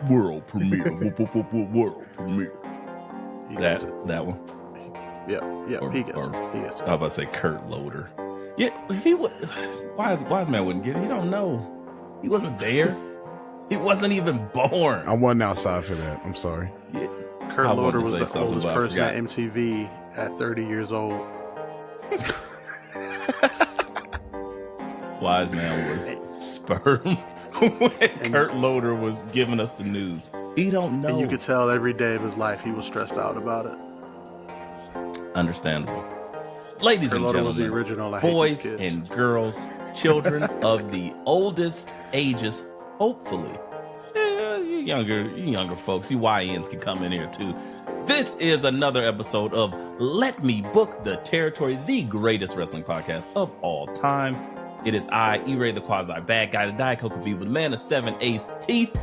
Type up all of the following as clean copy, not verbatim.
World premiere. World premiere. That one. Yeah. He gets it. I was about to say Kurt Loder. Yeah, he would. Wise man wouldn't get it. He don't know. He wasn't there. He wasn't even born. I wasn't outside for that. I'm sorry. Yeah. Kurt Loder was the oldest person at MTV at 30 years old. Wise man was sperm when Kurt Loder was giving us the news. He don't know. And you could tell every day of his life he was stressed out about it. Understandable. Ladies Kurt and Loder gentlemen, was the original. boys and girls, children of the oldest ages, hopefully. You younger folks, you YNs can come in here too. This is another episode of Let Me Book the Territory, the greatest wrestling podcast of all time. It is I, E-Ray, the quasi bad guy, the Diet Coke the man of 7 ace teeth,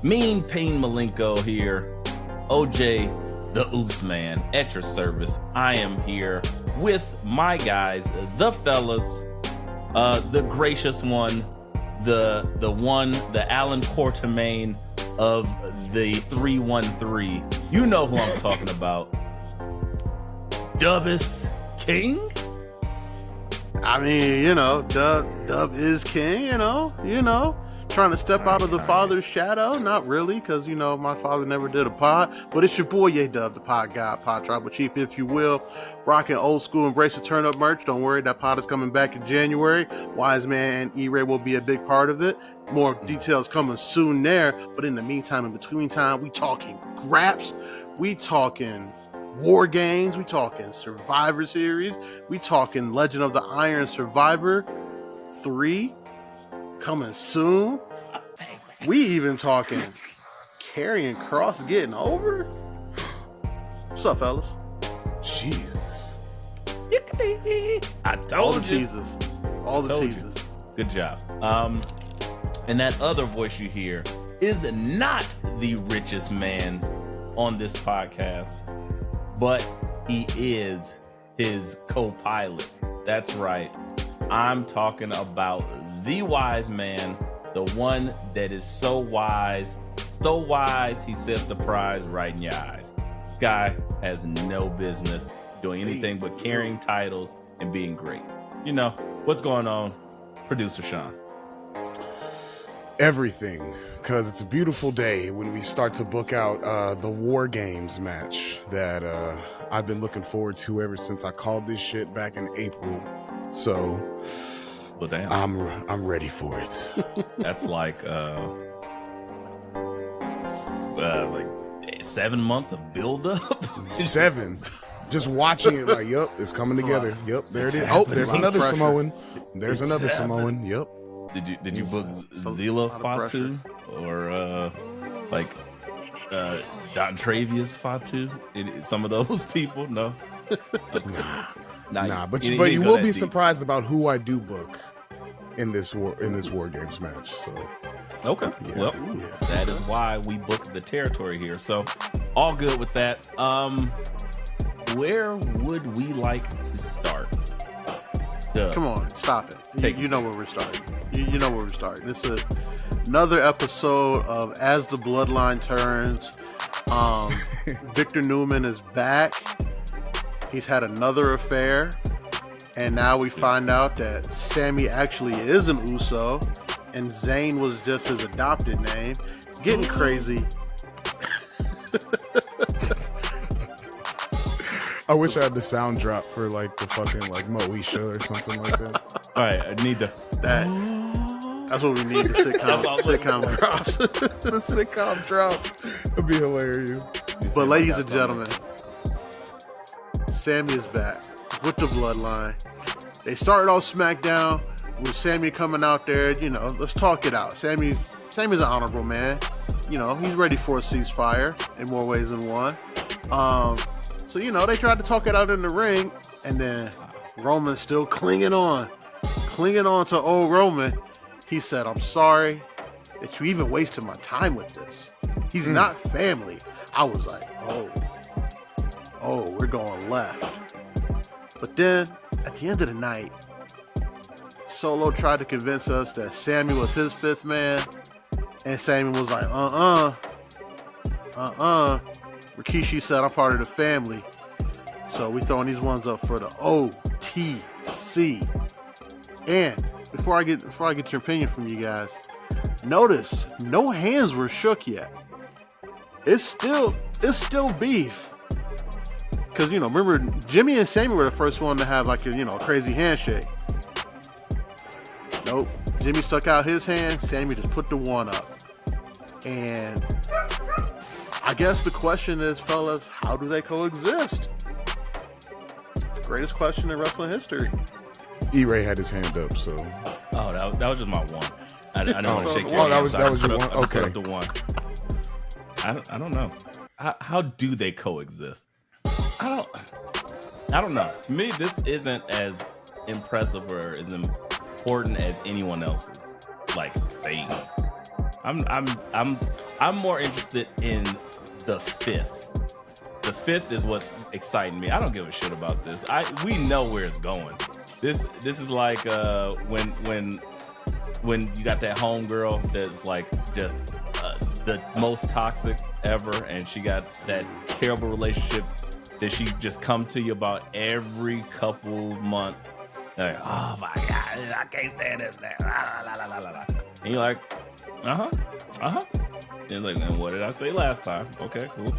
Mean Pain Malenko here, OJ, the Oos Man, at your service. I am here with my guys, the fellas, the gracious one, the Alan Quartermain of the 313. You know who I'm talking about. Dubbus King? I mean, Dub is king, trying to step out of the father's shadow. Not really, because, my father never did a pod, but it's your boy, Dub, the pod guy, pod tribal chief, if you will, rocking old school Embrace the Turn Up merch. Don't worry, that pod is coming back in January. Wise Man and E-Ray will be a big part of it. More details coming soon there, but in the meantime, in between time, we talking graps, we talking War Games, we talking Survivor Series, we talking Legend of the Iron Survivor 3 coming soon. We even talking Karrion Kross getting over. What's up, fellas? Jesus. I told All the you. teasers. All the teasers. You. Good job. And that other voice you hear is not the richest man on this podcast, but he is his co-pilot. That's right. I'm talking about the wise man, the one that is so wise he says surprise right in your eyes. This guy has no business doing anything but carrying titles and being great. What's going on, producer Sean? Everything, because it's a beautiful day when we start to book out the War Games match that I've been looking forward to ever since I called this shit back in April. So, well, damn. I'm ready for it. That's like 7 months of build up. 7. Just watching it like, yep, it's coming together. Yep, there it is. Oh, there's another Samoan. There's another Samoan. Yep. Did you book Zila Fatu or Don Travius Fatu? Some of those people? No. Nah. But you will be surprised about who I do book in this War Games match. So okay, that is why we booked the territory here. So all good with that. Where would we like to start? Come on, stop it. You know where we're starting. You know where we're starting. This is another episode of As the Bloodline Turns. Victor Newman is back. He's had another affair. And now we find out that Sami actually is an Uso. And Zayn was just his adopted name. It's getting crazy. I wish I had the sound drop for the fucking Moesha or something like that. All right, I need to. That's what we need. The sitcom drops. The sitcom drops. It'd be hilarious. But ladies and gentlemen, Sami is back with the Bloodline. They started off SmackDown with Sami coming out there. Let's talk it out. Sami's an honorable man. He's ready for a ceasefire in more ways than one. So, they tried to talk it out in the ring, and then Roman's still clinging on to old Roman. He said, I'm sorry that you even wasted my time with this. He's not family. I was like, oh, we're going left. But then, at the end of the night, Solo tried to convince us that Sami was his fifth man, And Sami was like, Rikishi said, I'm part of the family. So we throwing these ones up for the OTC. And before I get your opinion from you guys, notice no hands were shook yet. It's still beef. Because, remember, Jimmy and Sami were the first one to have like a crazy handshake. Nope. Jimmy stuck out his hand. Sami just put the one up. And I guess the question is, fellas, how do they coexist? Greatest question in wrestling history. E-Ray had his hand up, so. Oh, that was just my one. I didn't want to shake your Oh, hand. that was your one? Okay. I put up the one. I don't know. How do they coexist? I don't know. To me, this isn't as impressive or as important as anyone else's thing. I'm more interested in the fifth. The fifth is what's exciting me. I don't give a shit about this. We know where it's going. This is like when you got that homegirl that's just the most toxic ever, and she got that terrible relationship that she just come to you about every couple months. Like, oh my God, I can't stand this. And you're like, And it's like, and what did I say last time? Okay, cool.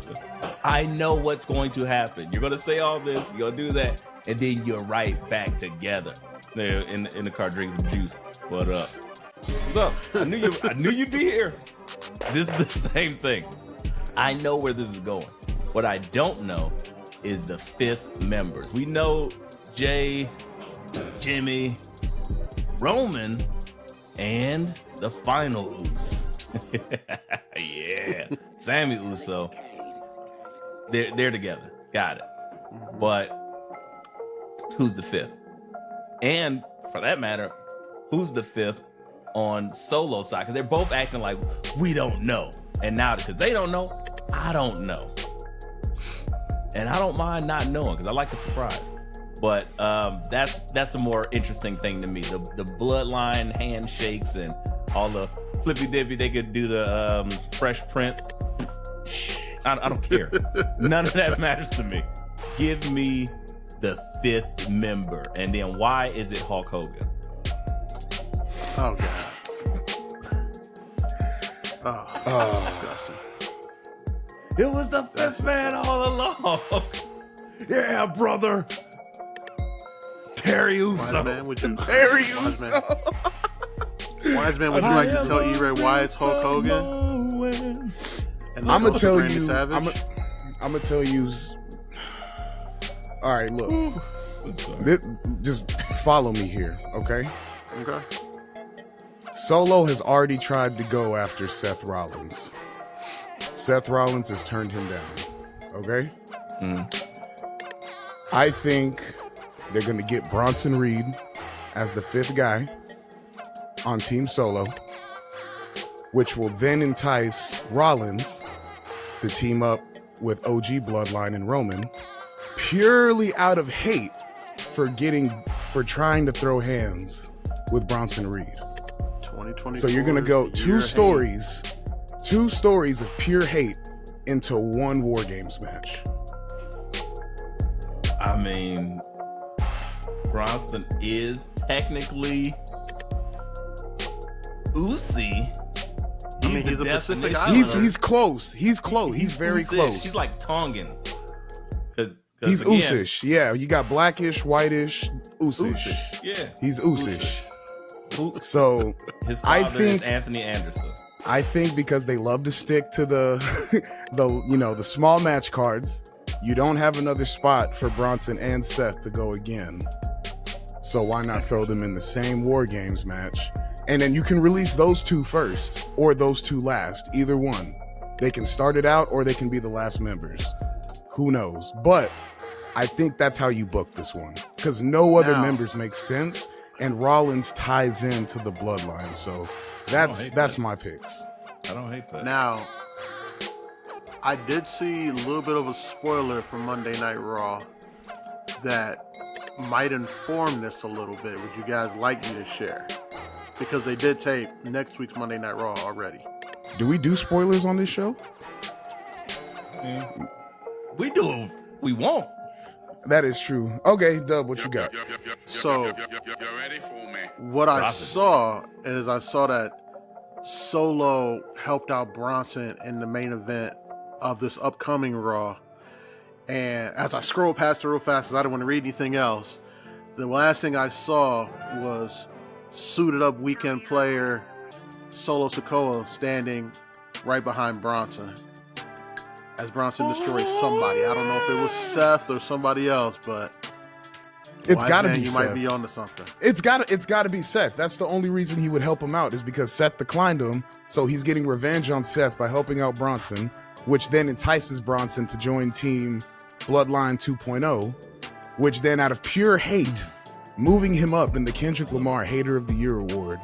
I know what's going to happen. You're gonna say all this, you're gonna do that, and then you're right back together. There in the car, drinking some juice. What up? What's up? I knew you'd be here. This is the same thing. I know where this is going. What I don't know is the fifth members. We know Jay, Jimmy, Roman, and the final Uso. Yeah, Sami Uso. They're together. Got it. But who's the fifth? And for that matter, who's the fifth on Solo side? Because they're both acting like we don't know. And now because they don't know, I don't know. And I don't mind not knowing because I like the surprise. But that's a more interesting thing to me. The bloodline handshakes and all the flippy dippy they could do the Fresh Prince. I don't care. None of that matters to me. Give me the fifth member. And then why is it Hulk Hogan? Oh, God. Oh, disgusting. It was the fifth man all along. Yeah, brother. Terry Uso. Terry Uso. Wise man, would you like to tell E-Ray why it's Hulk Hogan? I'm gonna tell you. I'm gonna tell you. All right, look. Just follow me here, okay? Okay. Solo has already tried to go after Seth Rollins. Seth Rollins has turned him down. Okay? I think they're going to get Bronson Reed as the fifth guy on Team Solo, which will then entice Rollins to team up with OG Bloodline and Roman purely out of hate for trying to throw hands with Bronson Reed. So you're going to go two stories of pure hate into one War Games match. I mean, Bronson is technically Uzi. He's a Pacific Islander. He's close. He's close. He's very Usish. close. He's like Tongan. He's Usish. Yeah, you got blackish, whitish, Usish. Yeah. He's Usish. So his father is Anthony Anderson. I think because they love to stick to the small match cards, you don't have another spot for Bronson and Seth to go again. So why not throw them in the same War Games match? And then you can release those two first or those two last. Either one. They can start it out or they can be the last members. Who knows? But I think that's how you book this one. Because no other members make sense. And Rollins ties into the bloodline. So that's my picks. I don't hate that. Now, I did see a little bit of a spoiler from Monday Night Raw that might inform this a little bit. Would you guys like me to share? Because they did tape next week's Monday Night Raw already. Do we do spoilers on this show? We do if we won't. That is true. Okay, Dub, what you got? So, what I saw is I saw that Solo helped out Bronson in the main event of this upcoming Raw. And as I scrolled past it real fast, because I didn't want to read anything else, the last thing I saw was suited up weekend player Solo Sikoa standing right behind Bronson as Bronson destroys somebody. I don't know if it was Seth or somebody else, but it's got to be you Seth. might be onto something. It's got to be Seth. That's the only reason he would help him out, is because Seth declined him, so he's getting revenge on Seth by helping out Bronson, which then entices Bronson to join Team Bloodline 2.0, which then, out of pure hate, moving him up in the Kendrick Lamar Hater of the Year award,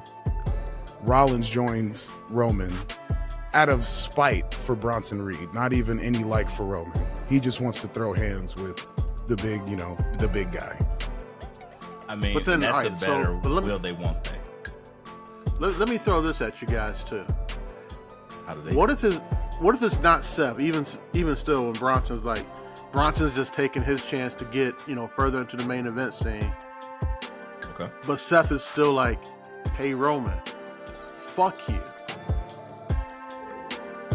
Rollins joins Roman out of spite for Bronson Reed, not even any like for Roman. He just wants to throw hands with the big guy. I mean, but then, that's right, a better will they, won't they? Let me throw this at you guys too. How do they? What if it's not Seth? Even still, when Bronson's just taking his chance to get further into the main event scene. Okay. But Seth is still like, hey Roman, fuck you.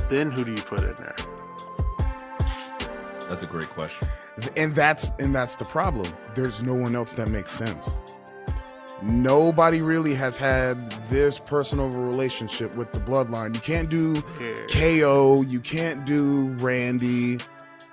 Then who do you put in there? That's a great question. And that's the problem. There's no one else that makes sense. Nobody really has had this personal of a relationship with the Bloodline. You can't do KO. You can't do Randy.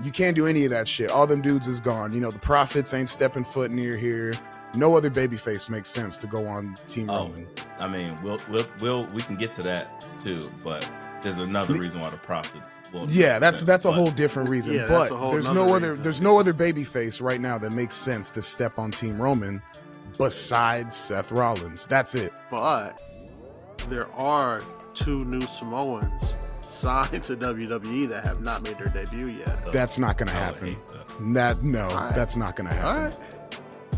You can't do any of that shit. All them dudes is gone. The Prophets ain't stepping foot near here. No other babyface makes sense to go on Team Roman. I mean, we can get to that too, but there's another reason why the Prophets will. Yeah, that's a whole different reason. Yeah, but there's no other babyface right now that makes sense to step on Team Roman besides Seth Rollins. That's it. But there are 2 new Samoans signed to WWE that have not made their debut yet. That's not going to happen. That's not going to happen. All right.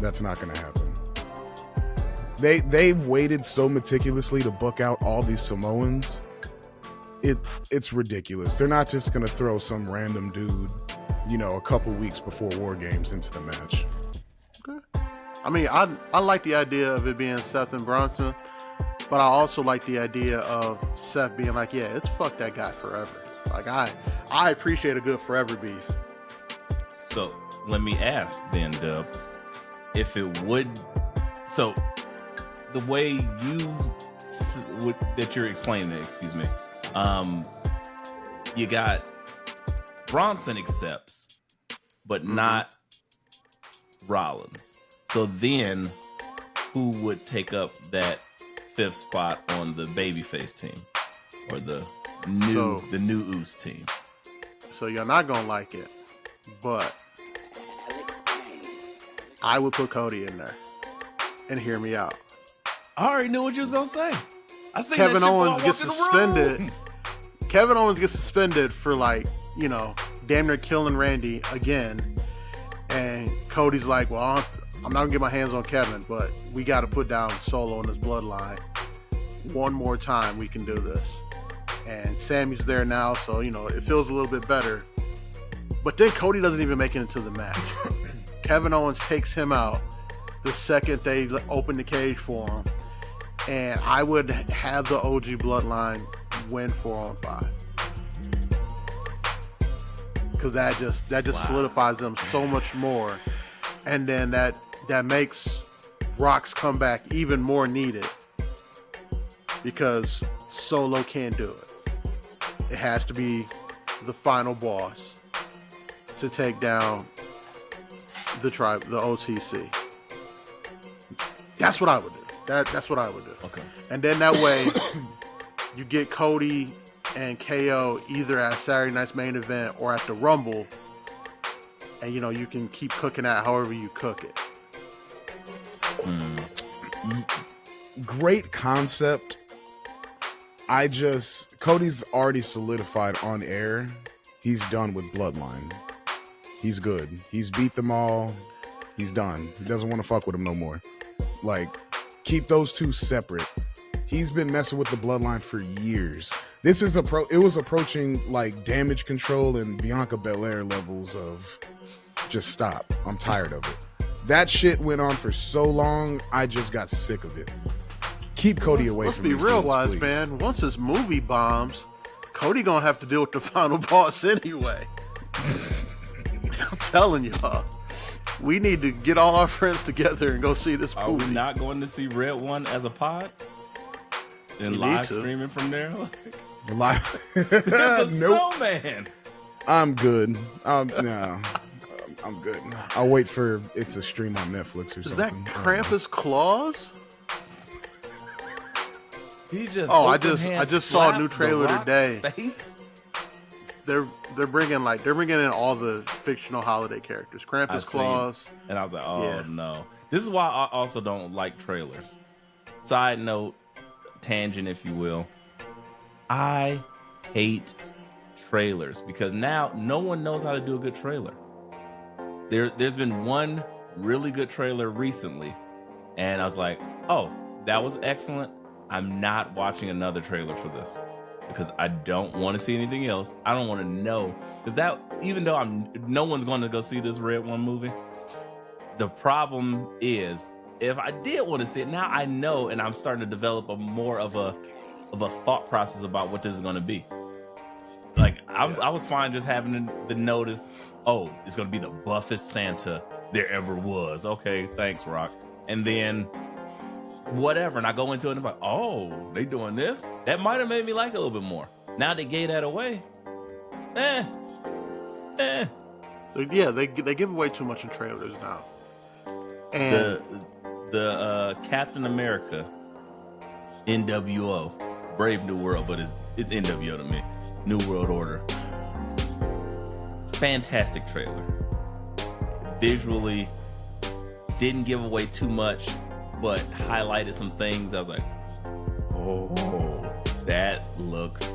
That's not going to happen. They've waited so meticulously to book out all these Samoans. It's ridiculous. They're not just going to throw some random dude, a couple weeks before War Games into the match. Okay. I mean, I like the idea of it being Seth and Bronson, but I also like the idea of Seth being like, yeah, it's fuck that guy forever. Like, I appreciate a good forever beef. So let me ask then, Dub, if it would. So the way that you're explaining it, excuse me, you got Bronson accepts, but not Rollins. So then, who would take up that 5th spot on the babyface team, or the new Uso team? So you're not gonna like it, but I would put Cody in there, and hear me out. I already knew what you was gonna say. I seen Kevin that shit Owens before I gets walked in the room. suspended. Kevin Owens gets suspended for damn near killing Randy again, and Cody's like, well, I'm not gonna get my hands on Kevin, but we got to put down Solo in his bloodline one more time. We can do this. And Sammy's there now, so it feels a little bit better. But then Cody doesn't even make it into the match. Kevin Owens takes him out the second they open the cage for him, and I would have the OG Bloodline win 4-on-5, because that just solidifies them so much more, and then that makes Rock's comeback even more needed, because Solo can't do it. It has to be the final boss to take down the OTC. That's what I would do. That's what I would do. Okay. And then that way, you get Cody and KO either at Saturday night's main event or at the Rumble, and you can keep cooking that however you cook it. Great concept. Cody's already solidified on air. He's done with Bloodline. He's good. He's beat them all. He's done. He doesn't want to fuck with them no more. Like, keep those two separate. He's been messing with the Bloodline for years. This is it was approaching like Damage Control and Bianca Belair levels of just stop. I'm tired of it. That shit went on for so long, I just got sick of it. Keep Cody away from me. Let's be real, dudes, wise please. man. Once this movie bombs, Cody gonna have to deal with the final boss anyway. I'm telling y'all. We need to get all our friends together and go see this movie. Are we not going to see Red One as a pod? And live streaming from there? Live. There's a Nope. snowman. I'm good. No. I'm good. I'll wait for it to stream on Netflix or Is something. that Krampus Claus? He just I just saw a new trailer today. Face? They're bringing in all the fictional holiday characters. Krampus Claus. And I was like, oh Yeah. no. This is why I also don't like trailers. Side note, tangent if you will. I hate trailers because now no one knows how to do a good trailer. There's been one really good trailer recently, and I was like, oh, that was excellent. I'm not watching another trailer for this because I don't want to see anything else. I don't want to know, because that, even though no one's going to go see this Red One movie, the problem is if I did want to see it, now I know, and I'm starting to develop more of a thought process about what this is going to be. Like I was fine just having the notice, oh, it's going to be the buffest Santa there ever was. Okay, thanks, Rock. And then whatever, and I go into it and I'm like, oh, they doing this? That might have made me like it a little bit more. Now they gave that away. Yeah, they give away too much in trailers now. And The Captain America NWO, Brave New World, but it's NWO to me. New World Order. Fantastic trailer. Visually, didn't give away too much, but highlighted some things. I was like, oh, that looks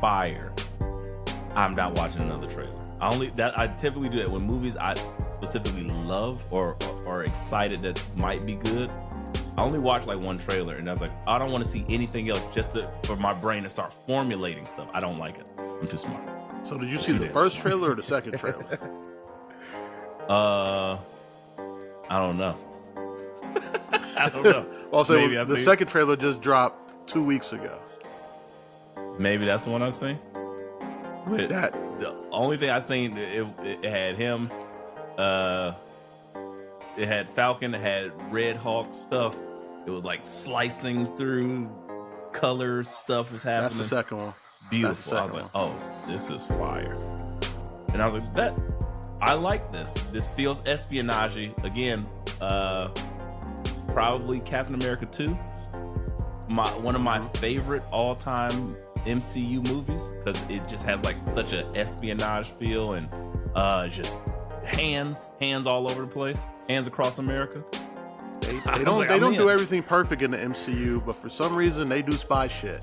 fire. I'm not watching another trailer. I typically do that when movies I specifically love or are excited that might be good. I only watch like one trailer, and I was like, I don't want to see anything else for my brain to start formulating stuff. I don't like it. I'm too smart. So did you see the first trailer or the second trailer? I don't know. I don't know. Also, the second trailer just dropped 2 weeks ago. Maybe that's the one I seen. With That the only thing I seen, it had him. It had Falcon. It had Red Hawk stuff. It was like slicing through color stuff was happening. that's the second one. Beautiful. I was like, oh, this is fire. And I was like, I like this. This feels espionage again. Probably Captain America 2. One of my favorite all-time MCU movies, because it just has like such an espionage feel, and just hands all over the place, hands across America. They don't do everything perfect in the MCU, but for some reason they do spy shit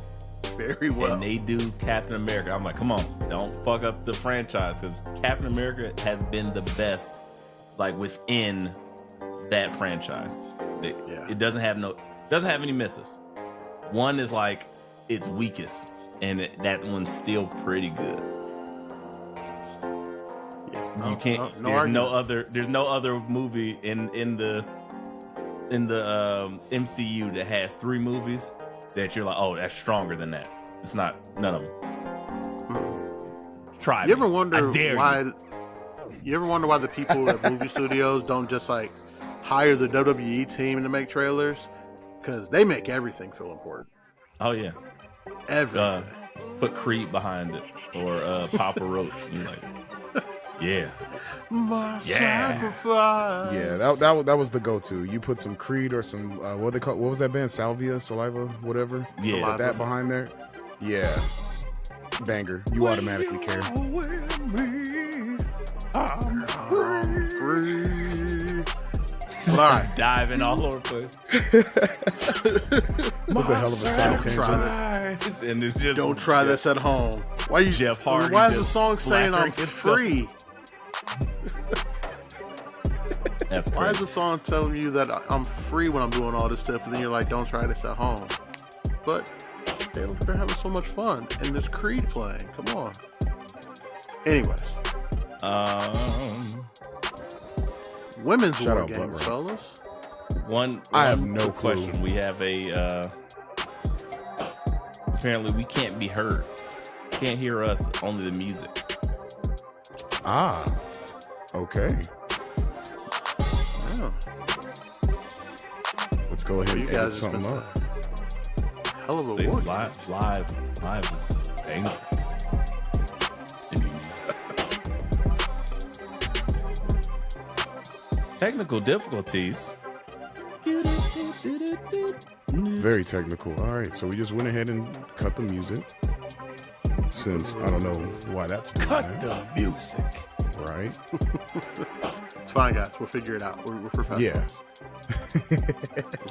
very well. And they do Captain America. I'm like, come on, don't fuck up the franchise, because Captain America has been the best, like within that franchise. It doesn't have any misses. One is like its weakest, and that one's still pretty good. Yeah, You can't. There's no other movie in the MCU that has 3 movies that you're like, oh, that's stronger than that. It's not. None of them. Try. You ever wonder why? You ever wonder why the people at movie studios don't just like hire the WWE team to make trailers? Because they make everything feel important. Oh yeah. Everything. Put Creed behind it, or Papa Roach. You're like, yeah. My sacrifice. Yeah, that was the go-to. You put some Creed or some what was that band? Saliva, whatever. Yeah. Is that behind there? Yeah. Banger. You automatically care. I'm free. All right. Diving all over the place. That's a hell of a side Try And it's just, Don't try this at home. Why you Jeff Hardy Why is the just song saying I'm flattering himself. free? That's Why is crazy. the song telling you that I'm free when I'm doing all this stuff, and then you're like, don't try this at home? But They're having so much fun. And this Creed playing. Come on. Anyways. Women's Shout war out games, Blood fellas. I have no quick clue. question. We have a apparently we can't be heard. Can't hear us, only the music. Ah, okay. Yeah. Let's go ahead You and edit guys have something been up. hell of a See, war. live is dangerous. Technical difficulties. Very technical. All right, so we just went ahead and cut the music. Since I don't know why that's doing Cut that. the music. Right? It's fine, guys. We'll figure it out. We're professionals. Yeah.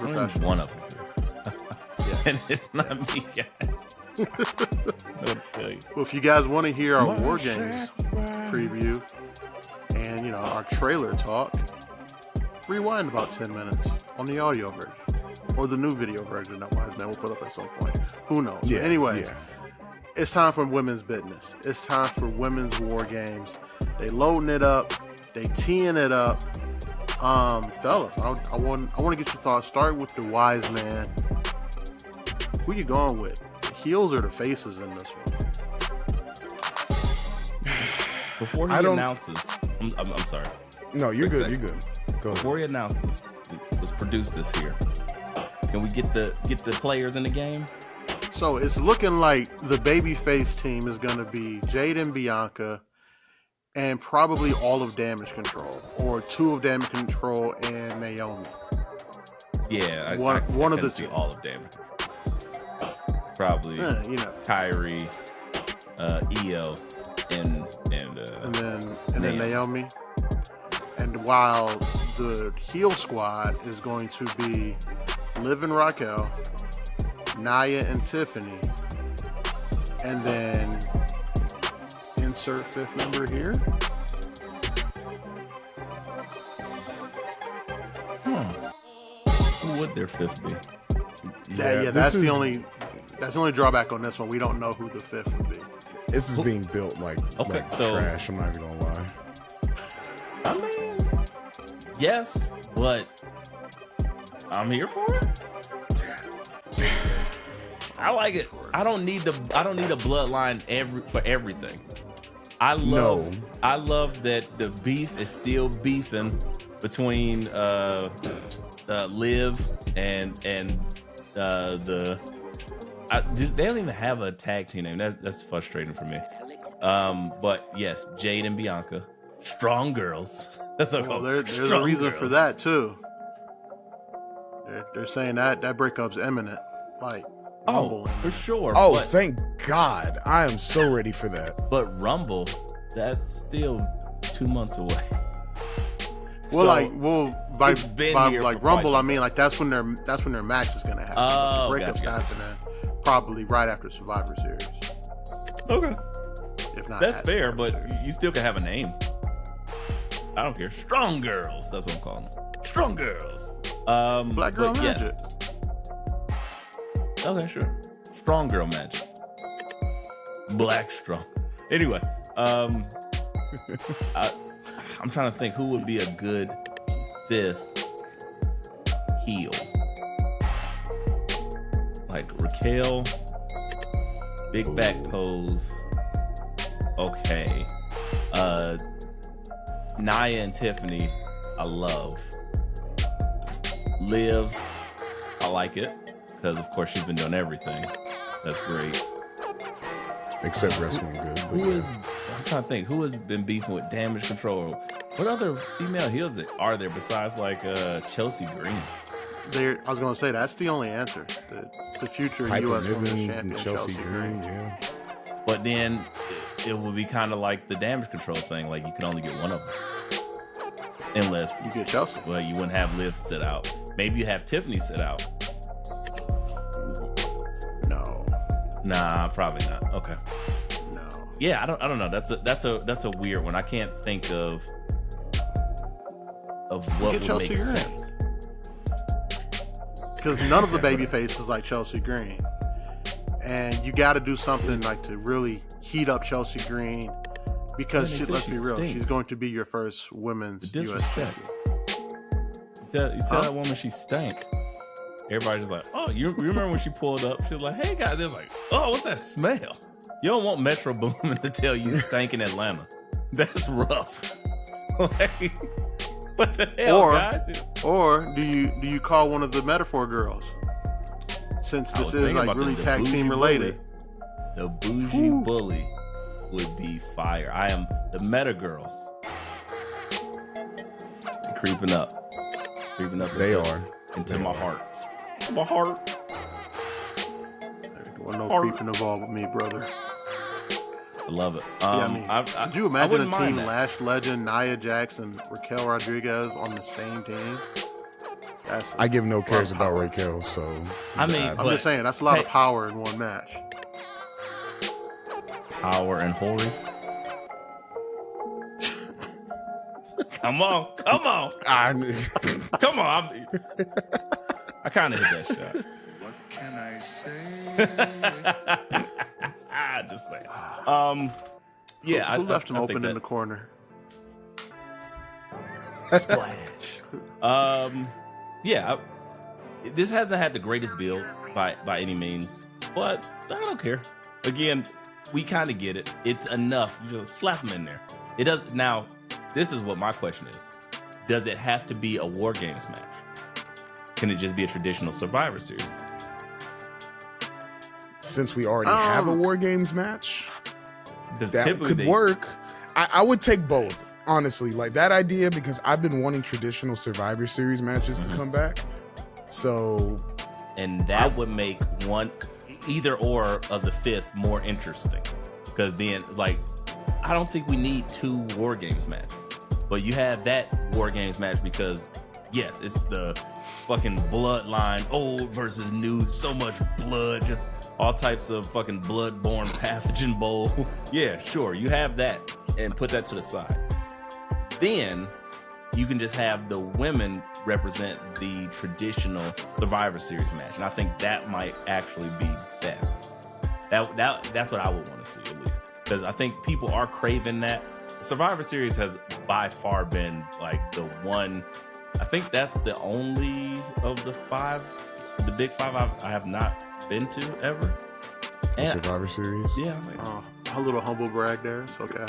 We're Only professionals. one of us is. And it's not me, guys. I'll tell you. Well, if you guys want to hear our War Games preview and, you know, our trailer talk, rewind about 10 minutes on the audio version. Or the new video version that Wise Man will put up at some point. Who knows? Yeah. Anyway, Yeah. it's time for women's business. It's time for women's war games. They loading it up. They teeing it up. Fellas, I want to get your thoughts. Start with the Wise Man. Who you going with? The heels or the faces in this one? Before he announces, I'm sorry. No, you're Quick good. You're second. good. Go ahead. Before he announces, let's produce this here. Can we get the players in the game? So it's looking like the babyface team is going to be Jade and Bianca, and probably all of Damage Control, or two of Damage Control and Naomi. Yeah, One of the two. two. All of Damage. It's probably You know, Kyrie, Io, and then Naomi. And while the heel squad is going to be Liv and Raquel, Nia and Tiffany, and then insert fifth member here. Who would their fifth be? That's the only drawback on this one. We don't know who the fifth would be. This is being built like so trash. I'm not even gonna lie. I mean, yes, but I'm here for it. I like it. I don't need a bloodline for everything. I love that the beef is still beefing between Liv and the they don't even have a tag team name. That's frustrating for me. But yes, Jade and Bianca, strong girls. That's what there's a reason for that too. They're saying that breakup's imminent. Like, Rumble. For sure. Oh, thank God. I am so ready for that. But Rumble, that's still 2 months away. By here like for Rumble, quite I mean like that's when their match is gonna happen. Oh, the breakup's happening probably right after Survivor Series. Okay. If not, That's fair, Survivor but Series. you still can have a name. I don't care. Strong girls. That's what I'm calling them. Strong girls. Black Girl but Magic. Yes. Okay, sure. Strong girl magic. Black strong. Anyway, I'm trying to think who would be a good fifth heel. Like Raquel, big back pose. Okay. Nia and Tiffany, I love. Liv, I like it. Because of course she's been doing everything. That's great. Except wrestling good. I'm trying to think, who has been beefing with Damage Control? What other female heels are there besides like Chelsea Green? I was gonna say that's the only answer. The future Hyper U.S. Women's Niven, Champion Chelsea Green, yeah. But then it would be kind of like the Damage Control thing, like you can only get one of them. Unless you get Chelsea. Well, you wouldn't have Liv sit out. Maybe you have Tiffany sit out. No. Nah, probably not. Okay. No. Yeah, I don't know. That's a weird one. I can't think of what would Chelsea make Green. sense. Because none of the baby faces like Chelsea Green. and you got to do something like to really heat up Chelsea Green because let's be real, she's going to be your first women's U.S. champion. You tell that woman she stank. Everybody's like, oh, you remember when she pulled up? She was like, hey guys, they're like, oh, what's that smell? You don't want Metro Boomin to tell you stank in Atlanta. That's rough. Like, what the hell, guys? Or do you call one of the Metaphor girls? Since this is like really tag team related. The bougie bully would be fire. I am the Meta girls. Creeping up. They are into my heart. My heart. There wasn't no creeping involved with me, brother. I love it. Could you imagine a team Lash Legend, Nia Jax, and Raquel Rodriguez on the same team? I give no cares about Raquel, so I mean, I'm just saying that's a lot of power in one match. Power and Hori. Come on. Come on. I kind of hit that shot. What can I say? Just saying. Who left him open in the corner? Splash. This hasn't had the greatest build by any means, but I don't care. Again, we kind of get it. It's enough. You just slap them in there. It does. Now, this is what my question is. Does it have to be a War Games match? Can it just be a traditional Survivor Series? Since we already have a War Games match, that could work. I would take both, honestly. Like that idea, because I've been wanting traditional Survivor Series matches to come back. So, and that would make either or of the fifth more interesting, because then, like, I don't think we need 2 War Games matches, but you have that War Games match because, yes, it's the fucking bloodline, old versus new, so much blood, just all types of fucking blood-borne pathogen bowl. Yeah, sure, you have that and put that to the side. Then you can just have the women represent the traditional Survivor Series match, and I think that might actually be best. That's what I would want to see, at least, because I think people are craving that. Survivor Series has by far been like the one. I think that's the only of the big five I have not been to ever. And Survivor Series. Yeah. A little humble brag there. It's okay.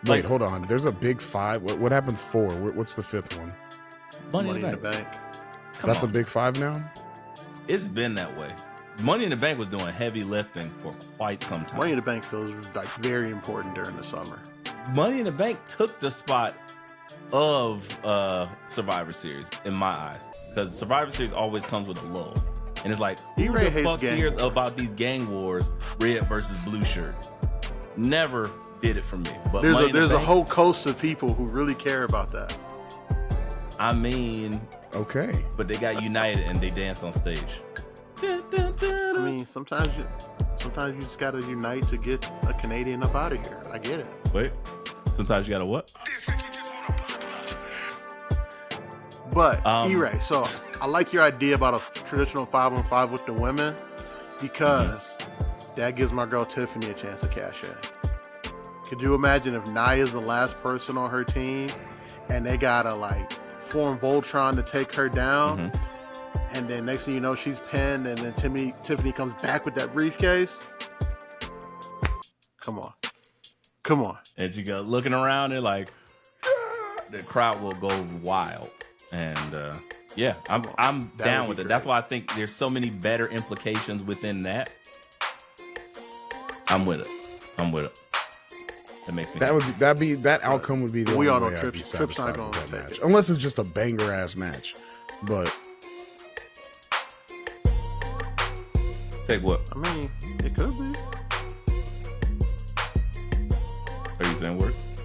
Wait, hold on. There's a big 5. What happened 4? What's the 5th one? Money in the Bank. That's a big 5 now? It's been that way. Money in the Bank was doing heavy lifting for quite some time. Money in the Bank feels like very important during the summer. Money in the Bank took the spot of Survivor Series in my eyes, because Survivor Series always comes with a lull, and it's like, who the fuck cares about these gang wars, red versus blue shirts? Never did it for me. But there's a whole coast of people who really care about that. I mean, okay, but they got united and they danced on stage. I mean, sometimes you just gotta unite to get a Canadian up out of here. I get it. Wait, sometimes you gotta what? But E-Ray, so I like your idea about a traditional 5-on-5 with the women, because that gives my girl Tiffany a chance to cash in. Could you imagine if Nia's the last person on her team and they gotta like form Voltron to take her down, and then next thing you know she's pinned, and then Tiffany comes back with that briefcase? Come on. And you go looking around and like the crowd will go wild. And I'm down with it. That's why I think there's so many better implications within that. I'm with it. That makes me that outcome would be the we only all know way I'd be Trips not satisfied gonna with that take match, it. unless it's just a banger ass match. But take what? I mean, it could be. Are you saying words?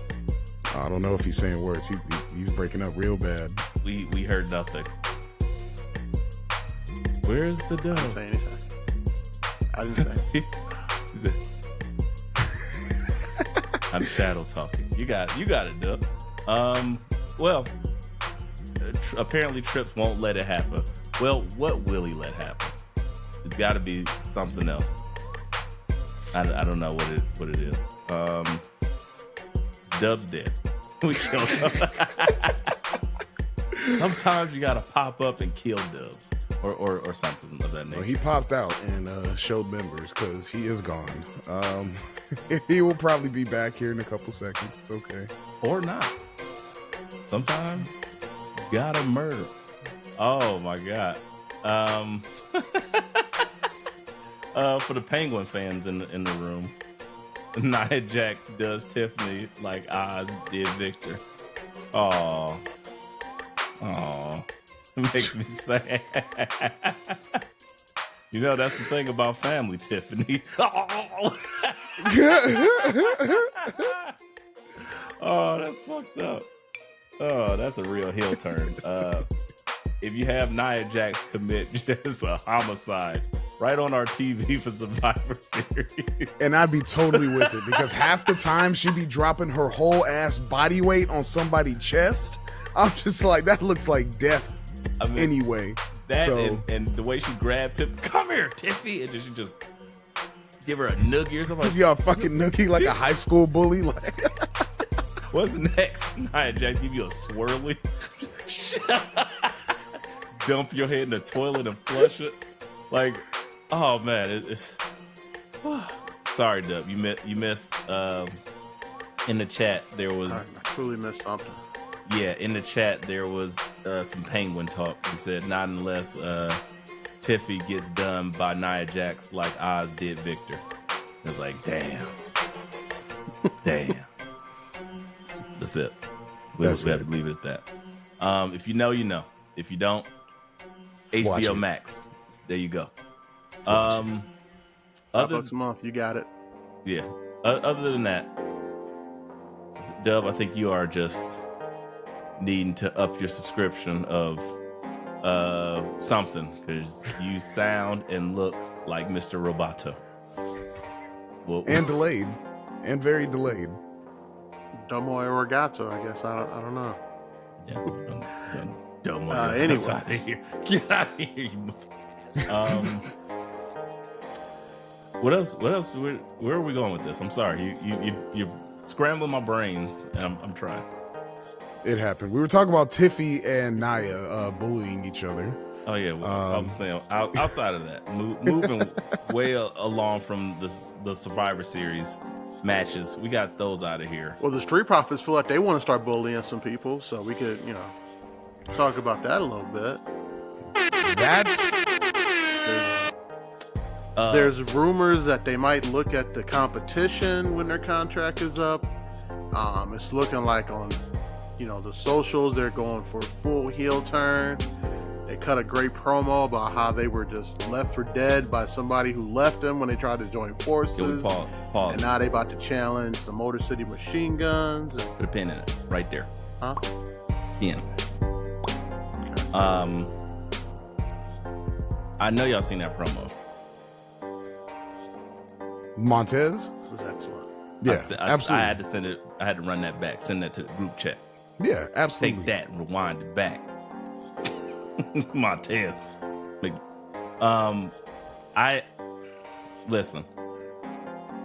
I don't know if he's saying words. He's breaking up real bad. We heard nothing. Where's the dove? I didn't say anything. I didn't say. I'm shadow talking. You got it, Dub. Well, apparently Trips won't let it happen. Well, what will he let happen? It's got to be something else. I don't know what it is. Dub's dead. We killed him. Sometimes you gotta pop up and kill Dubs or something of that nature. Well, he popped out and showed members because he is gone. He will probably be back here in a couple seconds. It's okay. Or not. Sometimes you gotta murder. Oh my god. For the Penguin fans in the room, Nia Jax does Tiffany like Oz did Victor. Oh, it makes me sad. You know, that's the thing about family, Tiffany. Oh, that's fucked up. Oh, that's a real heel turn. If you have Nia Jax commit just a homicide right on our TV for Survivor Series. And I'd be totally with it because half the time she'd be dropping her whole ass body weight on somebody's chest. I'm just like, that looks like death anyway. That so, and the way she grabbed him, come here, Tiffy, and then she just give her a noogie or something. Give you a fucking noogie like a high school bully. Like, what's next? Nia Jax give you a swirly. Dump your head in the toilet and flush it. Like, oh man, it's sorry, Dub. You missed. In the chat, there was. I truly missed something. Yeah, in the chat there was some Penguin talk. He said, not unless Tiffy gets done by Nia Jax like Oz did Victor. I was like, damn. That's it. We have to leave it at that. If you know, you know. If you don't, HBO Max. There you go. $5 a month, you got it. Yeah. Other than that, Dub, I think you are just needing to up your subscription of something because you sound and look like Mr. Roboto. and delayed, and very delayed. Domo Arigato, I guess. I don't know. Yeah. Dumb anyway. Get out of here. Get out of here. What else? Where are we going with this? I'm sorry. You're scrambling my brains, and I'm trying. It happened. We were talking about Tiffy and Nia bullying each other. Oh yeah, well, I was saying outside of that, moving way along from the Survivor Series matches, we got those out of here. Well, the Street Profits feel like they want to start bullying some people, so we could, talk about that a little bit. There's rumors that they might look at the competition when their contract is up. It's looking like on, the socials, they're going for a full heel turn. They cut a great promo about how they were just left for dead by somebody who left them when they tried to join forces. Pause. And now they about to challenge the Motor City Machine Guns. Put a pin in it, right there. Huh? Pin. Okay. I know y'all seen that promo. Montez? It was excellent. Yeah, I absolutely. had to send it. I had to run that back. Send that to the group chat. Yeah, absolutely. Take that and rewind it back. Montez. Listen.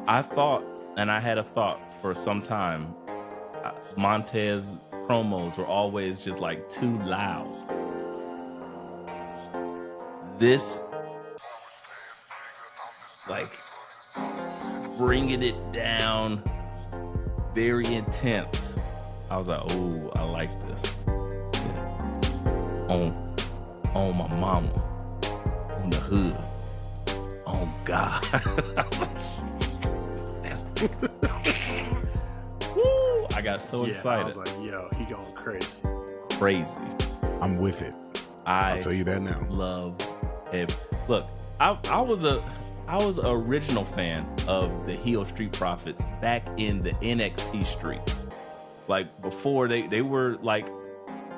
I thought, and I had a thought for some time, Montez promos were always just like too loud. This, like, bringing it down, very intense. I was like, oh, I like this. Yeah. On my mama, on the hood, on God. I was like, woo! I got so excited. I was like, yo, he going crazy. Crazy. I'm with it. I'll tell you that now. Love it. Look, I was a original fan of the heel Street Profits back in the NXT streets. Like before they were like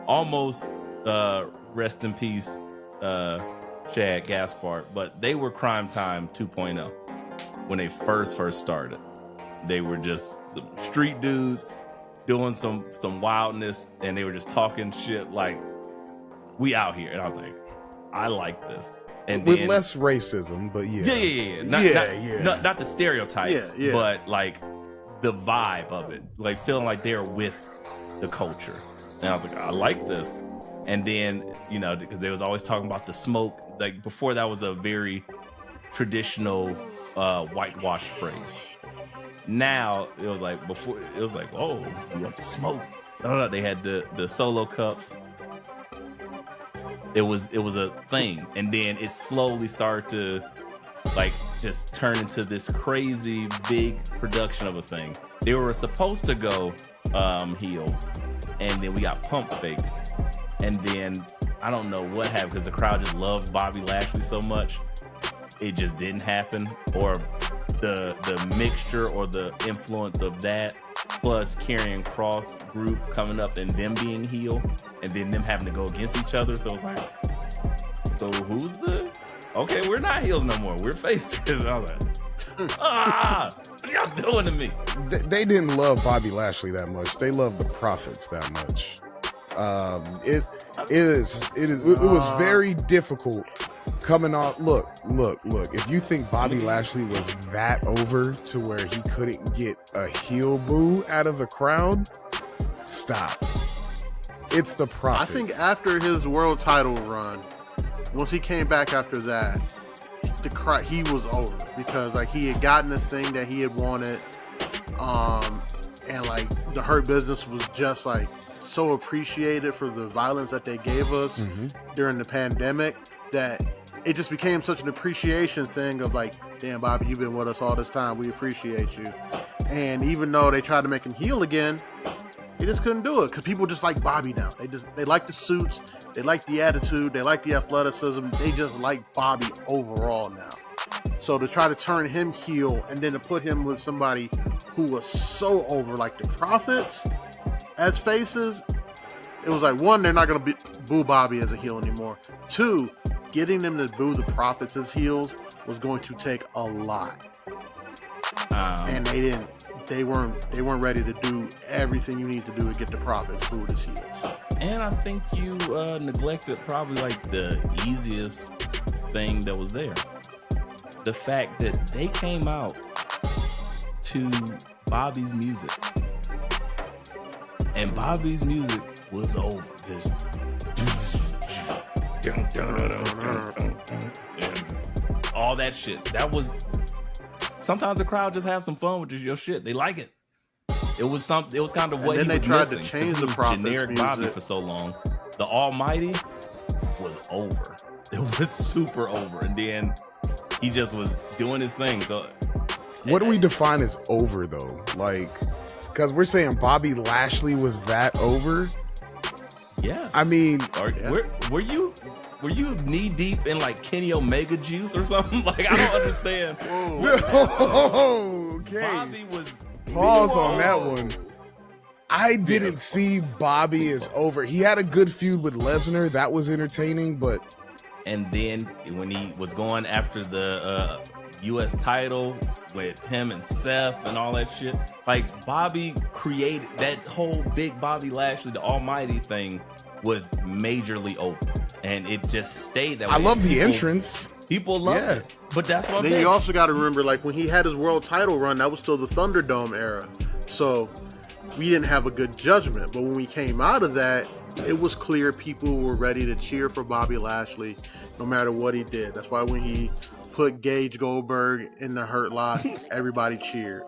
almost rest in peace Chad Gaspard, but they were Crime Time 2.0 when they first started. They were just some street dudes doing some wildness, and they were just talking shit like, we out here. And I was like, I like this. And with then, less racism, but yeah. Yeah. Not the stereotypes, Yeah. but like the vibe of it, like feeling like they're with the culture. And I was like, I like this. And then, you know, because they was always talking about the smoke. Like before, that was a very traditional whitewash phrase. Now it was like oh, you want the smoke? No, they had the solo cups. It was a thing, and then it slowly started to like just turn into this crazy big production of a thing. They were supposed to go heel, and then we got pump faked, and then I don't know what happened because the crowd just loved Bobby Lashley so much, it just didn't happen, or the mixture or the influence of that plus Karrion Kross group coming up and them being heel and then them having to go against each other. So it's like, so who's okay, we're not heels no more, we're faces. I was like, what are y'all doing to me? They didn't love Bobby Lashley that much. They loved the Profits that much. It was very difficult coming off. Look. If you think Bobby Lashley was that over to where he couldn't get a heel boo out of the crowd, stop. It's the Profits. I think after his world title run, once he came back after that, he was over because like he had gotten the thing that he had wanted, and like the Hurt Business was just like so appreciated for the violence that they gave us during the pandemic that it just became such an appreciation thing of like, damn, Bobby, you've been with us all this time. We appreciate you. And even though they tried to make him heel again, they just couldn't do it because people just like Bobby now. They like the suits, they like the attitude, they like the athleticism. They just like Bobby overall now. So to try to turn him heel and then to put him with somebody who was so over like the Profits as faces, it was like, one, they're not going to boo Bobby as a heel anymore. Two, getting them to boo the Profits as heels was going to take a lot. And they weren't ready to do everything you need to do to get the Profits booed as heels. And I think you neglected probably like the easiest thing that was there. The fact that they came out to Bobby's music. And Bobby's music was over. Just all that shit. That was sometimes the crowd just have some fun with your shit. They like it. It was something. It was kind of what he was tried missing. to change He the was Profits generic music. Bobby for so long. The Almighty was over. It was super over, and then he just was doing his thing. So, what do we define as over though? Like, because we're saying Bobby Lashley was that over. yes. I mean, were you knee deep in like Kenny Omega juice or something? Like I don't understand. Okay. Bobby was Pause on that one. I didn't see Bobby as over. He had a good feud with Lesnar. That was entertaining, but... And then when he was going after the U.S. title with him and Seth and all that shit, like Bobby created that whole big Bobby Lashley, the Almighty thing was majorly over. And it just stayed that way. I love the entrance. People love it. But that's what I'm Then saying. you also got to remember, like when he had his world title run, that was still the Thunderdome era. So we didn't have a good judgment. But when we came out of that, it was clear people were ready to cheer for Bobby Lashley no matter what he did. That's why when he put Gage Goldberg in the Hurt Lock, everybody cheered.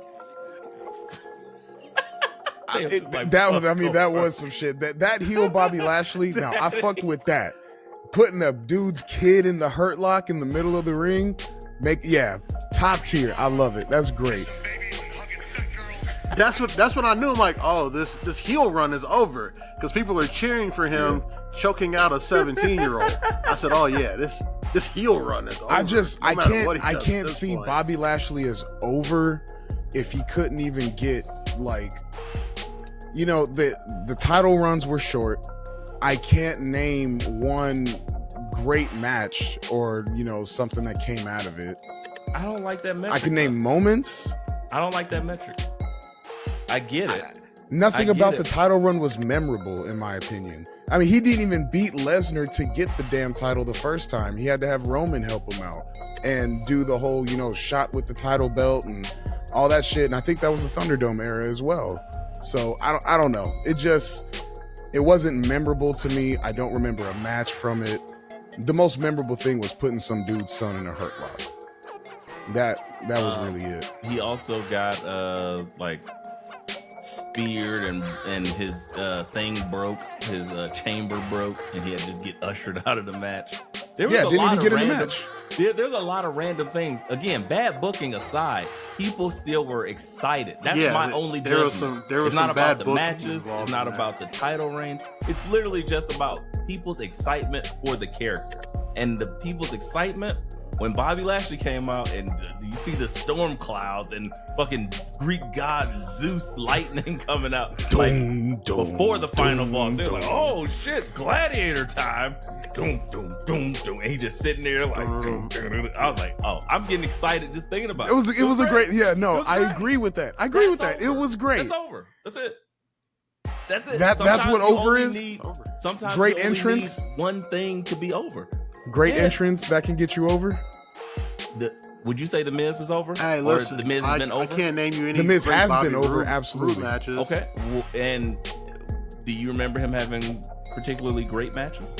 That was some shit. That heel Bobby Lashley, now I fucked with that. Putting a dude's kid in the Hurt Lock in the middle of the ring, top tier. I love it. That's great. That's what I knew. I'm like, oh, this heel run is over because people are cheering for him choking out a 17-year-old. I said, oh yeah, this heel run is over. I can't see Bobby Lashley as over if he couldn't even get like, the title runs were short. I can't name one great match or something that came out of it. I don't like that metric. I can name moments. I don't like that metric. I get it. Nothing I get about it. the title run was memorable, in my opinion. I mean, he didn't even beat Lesnar to get the damn title the first time. He had to have Roman help him out and do the whole, shot with the title belt and all that shit. And I think that was the Thunderdome era as well. So I don't know. It wasn't memorable to me. I don't remember a match from it. The most memorable thing was putting some dude's son in a hurt lock. That was really it. He also got speared and his thing broke, his chamber broke, and he had to just get ushered out of the match. There was Didn't even get in the match. There's a lot of random things. Again, bad booking aside, people still were excited. That's my only judgment. It's not about the matches. It's not about the title reign. It's literally just about people's excitement for the character. And the people's excitement when Bobby Lashley came out and you see the storm clouds and fucking Greek god Zeus lightning coming out before the final boss. They're like, oh shit, gladiator time. Doom, doom, doom, doom. And he just sitting there like, doom, doom, doom. I was like, oh, I'm getting excited just thinking about it. It was a great, I agree with that. It was great. It's over. That's it. That's it. That's what over is? Sometimes great you only entrance. need one thing to be over. Great entrance that can get you over. Would you say the Miz is over? Hey, listen, the Miz has been over. I can't name you any. The Miz has Bobby been over, Roode absolutely. Matches. Okay, and do you remember him having particularly great matches?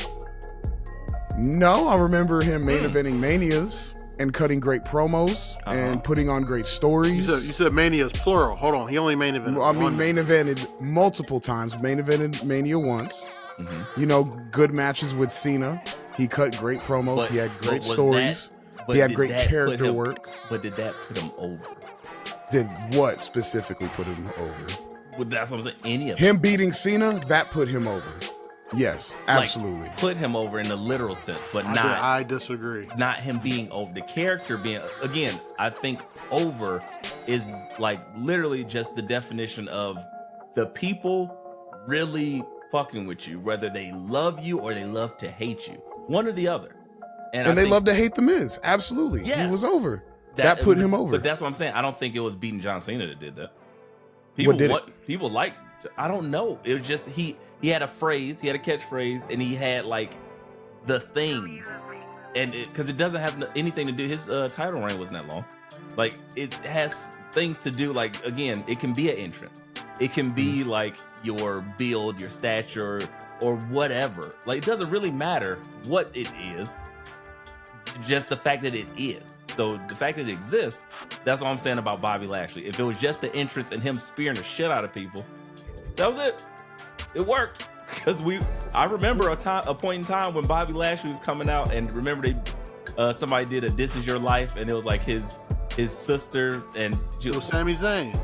No, I remember him main eventing Manias and cutting great promos and putting on great stories. You said Mania's plural. Hold on, he only main evented. Main evented multiple times. Main evented Mania once. Mm-hmm. Good matches with Cena. He cut great promos. He had great stories. He had great character work. But did that put him over? Did what specifically put him over? Well, that's what I'm saying. Any of him beating Cena, that put him over. Yes, absolutely. Put him over in the literal sense, but I disagree. Not him being over. The character being, again, I think over is like literally just the definition of the people really fucking with you, whether they love you or they love to hate you. One or the other. And they love to hate The Miz. Absolutely. Yes. He was over. That put him over. But that's what I'm saying. I don't think it was beating John Cena that did that. People like, I don't know. It was just, he had a phrase, he had a catchphrase, and he had like the things. And because it doesn't have anything to do, his title reign wasn't that long. Like, it has things to do, like, again, it can be an entrance. It can be like your build, your stature, or whatever. Like, it doesn't really matter what it is. Just the fact that it is. So the fact that it exists, that's what I'm saying about Bobby Lashley. If it was just the entrance and him spearing the shit out of people, that was it. It worked. Because I remember a point in time when Bobby Lashley was coming out, and remember somebody did a "This Is Your Life," and it was like his sister and it was Sami Zayn.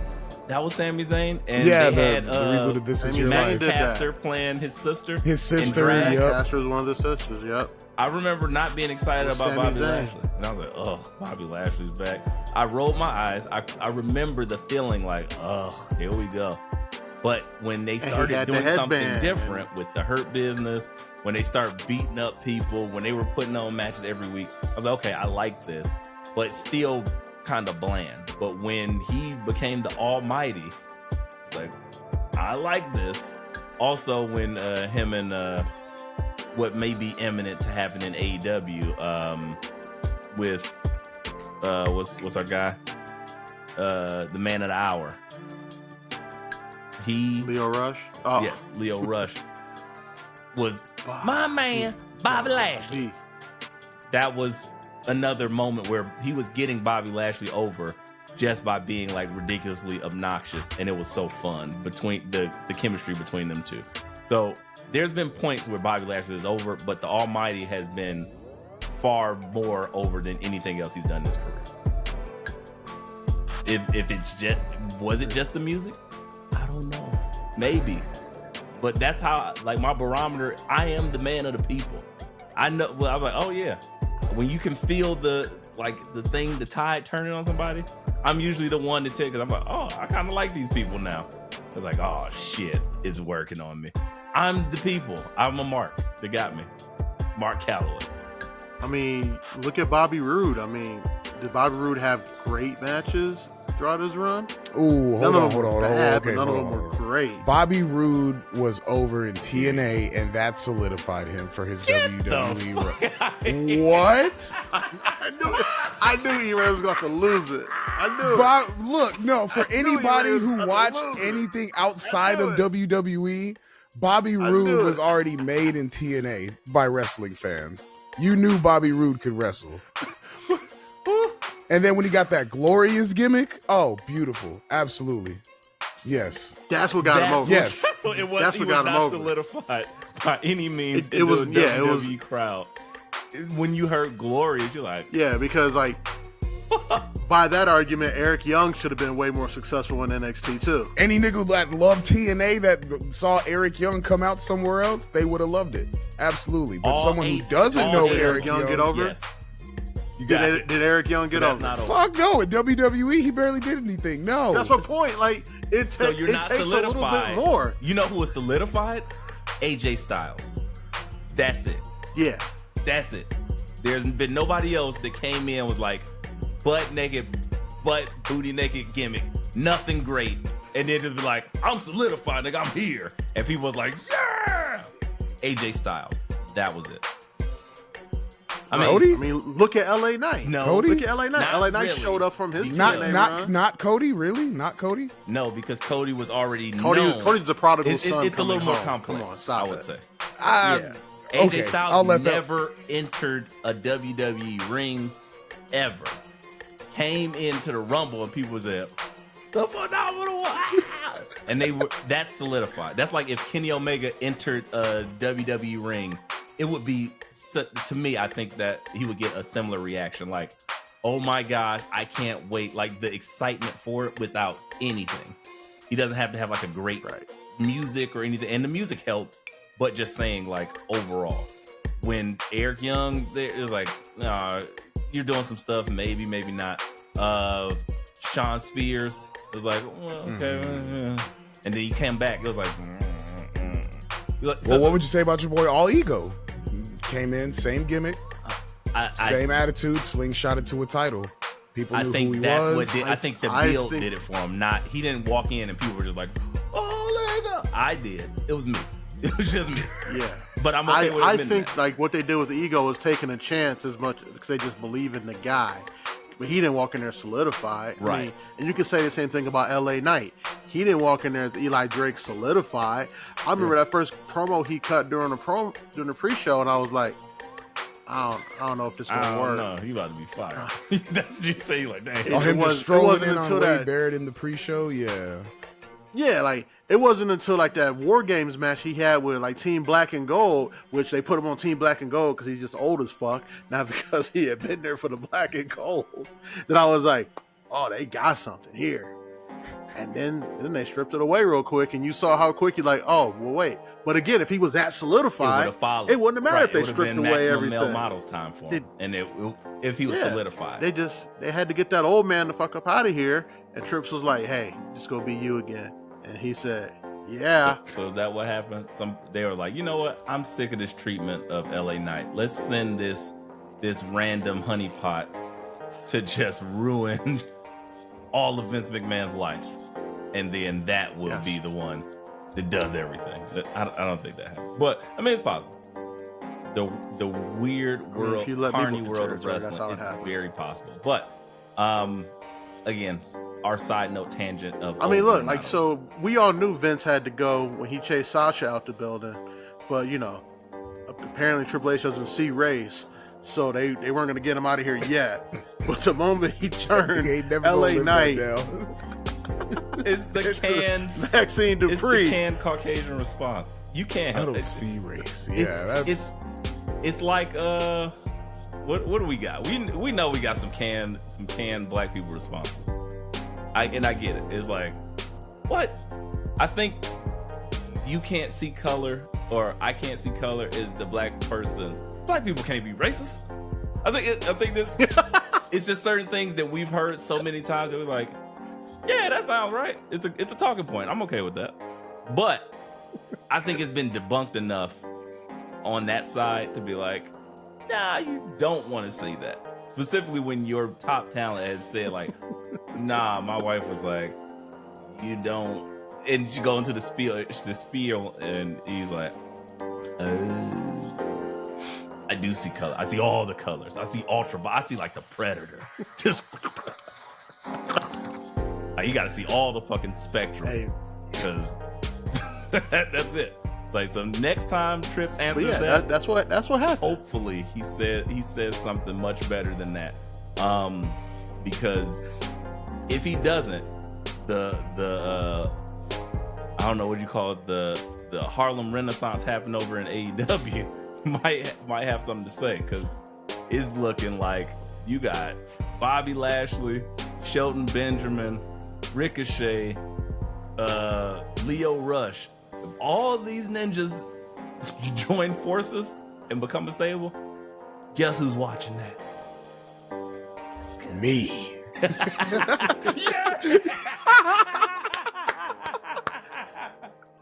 That was Sami Zayn, and they had the reboot of This Is Your Life. Matt Caster playing his sister. His sister, Matt Caster was one of the sisters. Yep. I remember not being excited about Bobby Lashley, and I was like, "Oh, Bobby Lashley's back." I rolled my eyes. I remember the feeling like, "Oh, here we go." But when they started doing something different with the Hurt Business, when they start beating up people, when they were putting on matches every week, I was like, okay, I like this, but still kind of bland. But when he became the Almighty, I was like, I like this. Also, when him and what may be imminent to happen in AEW with what's our guy, the Man of the Hour. Leo Rush? Oh. Yes, Leo Rush was my man, Bobby Lashley. That was another moment where he was getting Bobby Lashley over just by being like ridiculously obnoxious, and it was so fun between the chemistry between them two. So there's been points where Bobby Lashley is over, but the Almighty has been far more over than anything else he's done in his career. If it's just, was it just the music? I don't know. Maybe. But that's how, like, my barometer, I am the man of the people. I know, well, I was like, oh yeah. When you can feel the tide turning on somebody, I'm usually the one to take it. I'm like, oh, I kind of like these people now. It's like, oh shit, it's working on me. I'm the people. I'm a Mark. They got me. Mark Calloway. I mean, look at Bobby Roode. I mean, did Bobby Roode have great matches? throughout his run. Ooh, hold on. Bad, Okay, but none of hold them on. were great. Bobby Roode was over in TNA, and that solidified him for his WWE run. What? I knew E-Ray was going to lose it. I knew it. Look, no, for anybody who watched anything outside of WWE, Bobby Roode was already made in TNA by wrestling fans. You knew Bobby Roode could wrestle. And then when he got that glorious gimmick, oh, beautiful. Absolutely. Yes. That's what got him over. Yes. It was, That's he what was got him not over. solidified by any means. It was, the yeah, it was. WWE crowd. When you heard Glorious, you're like, Yeah, because like by that argument, Eric Young should have been way more successful in NXT too. Any nigga that loved TNA that saw Eric Young come out somewhere else, they would have loved it. Absolutely. But all someone who eight- doesn't all know eight Eric Young Young, get over? yes. You got it. Did Eric Young get That's over? not over. fuck no. In WWE, he barely did anything. No. That's my point. Like it, So you're it not takes solidified. a little bit more. You know who was solidified? AJ Styles. That's it. Yeah. That's it. There's been nobody else that came in with like butt naked, butt booty naked gimmick. Nothing great. And then just be like, I'm solidified, nigga, I'm here. And people was like, yeah! AJ Styles. That was it. Cody? I mean, look at LA Knight. No. Cody? Look at LA Knight. Not LA Knight really. showed up from his Not TNA not run. not Cody, really? Not Cody? No, because Cody was already known. Cody's the prodigal son. It's a little coming more home. complex, Come on, stop I would it. say. Yeah. AJ Okay, I'll Styles let that- never entered a WWE ring ever. Came into the Rumble and people was like, the phenomenal one. And that's solidified. That's like if Kenny Omega entered a WWE ring, it would be, to me, I think that he would get a similar reaction. Like, oh my gosh, I can't wait. Like the excitement for it without anything. He doesn't have to have like a great music or anything. And the music helps, but just saying like overall. When Eric Young, it was like, you're doing some stuff, maybe not. Sean Spears was like, well, okay. And then he came back, it was like, Well, what would you say about your boy All Ego? Came in, same gimmick, same attitude, slingshotted to a title. People knew I think who he that's was. what did. I think the build did it for him. Not he didn't walk in and people were just like, oh, Ego. I did. It was me. It was just me. Yeah. But I'm okay with I admitting think that. like what they did with the Ego was taking a chance as much because they just believe in the guy. But he didn't walk in there solidified. I Right. mean, and you can say the same thing about LA Knight. He didn't walk in there as Eli Drake solidified. I remember that first promo he cut during the pre-show, and I was like, I don't know if this I will don't work. know. You about to be fired. That's what you say like that. Oh, him It just strolling wasn't in on until Wade that- Barrett in the pre-show? Yeah. Yeah, like it wasn't until like that War Games match he had with like Team Black and Gold, which they put him on Team Black and Gold because he's just old as fuck, not because he had been there for the Black and Gold. That I was like, oh, they got something here. And then they stripped it away real quick, and you saw how quick you're like, oh, well, wait. But again, if he was that solidified, it wouldn't have mattered if they stripped away everything. Male models time for him, and if he was solidified, they had to get that old man the fuck up out of here. And Trips was like, hey, just go be you again. And he said, yeah. So is that what happened? They were like, you know what? I'm sick of this treatment of LA Knight. Let's send this random honeypot to just ruin all of Vince McMahon's life, and then that will be the one that does everything. I don't think that happened, but I mean it's possible. The weird world, carny world of wrestling, it's very possible. But again, our side note tangent of. I mean, look, like so we all knew Vince had to go when he chased Sasha out the building, but you know, apparently Triple H doesn't see race. So they weren't going to get him out of here yet. But the moment he turned LA Knight, it's the canned Maxine Dupree. It's the canned Caucasian response. You can't help I it. don't see race. Yeah, it's like what do we got? We know we got some canned black people responses. I get it. It's like what? I think you can't see color or I can't see color is the black person. Black people can't be racist. I think that it's just certain things that we've heard so many times that we're like, yeah, that sounds right. It's a talking point. I'm okay with that. But I think it's been debunked enough on that side to be like, nah, you don't want to say that. Specifically when your top talent has said like, Nah, my wife was like, you don't, and she go into the spiel, and he's like, I do see color. I see all the colors. I see ultraviolet. I see like the Predator. Just like, you got to see all the fucking spectrum, because that's it. Like, so next time Trips answers that's what happened. Hopefully he says something much better than that. Because if he doesn't, the I don't know what you call it, the Harlem Renaissance happened over in AEW might have something to say, because it's looking like you got Bobby Lashley, Shelton Benjamin, Ricochet, Leo Rush. If all these ninjas join forces and become a stable, guess who's watching that? Me.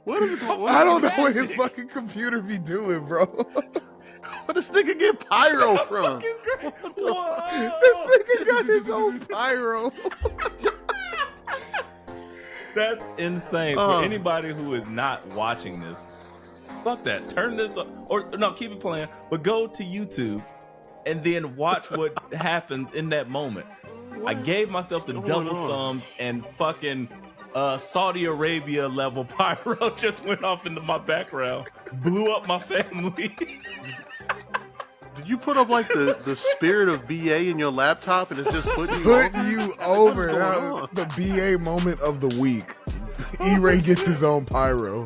I don't know what his fucking computer be doing, bro. Where does this nigga get pyro from? This nigga got his own pyro. That's insane. For anybody who is not watching this, fuck that. Turn this up, or no, keep it playing, but go to YouTube and then watch what happens in that moment. I gave myself the double thumbs, and fucking Saudi Arabia level pyro just went off into my background, blew up my family. Did you put up like the spirit of BA in your laptop and it's just putting you over? That was the BA moment of the week. E-Ray gets his own pyro.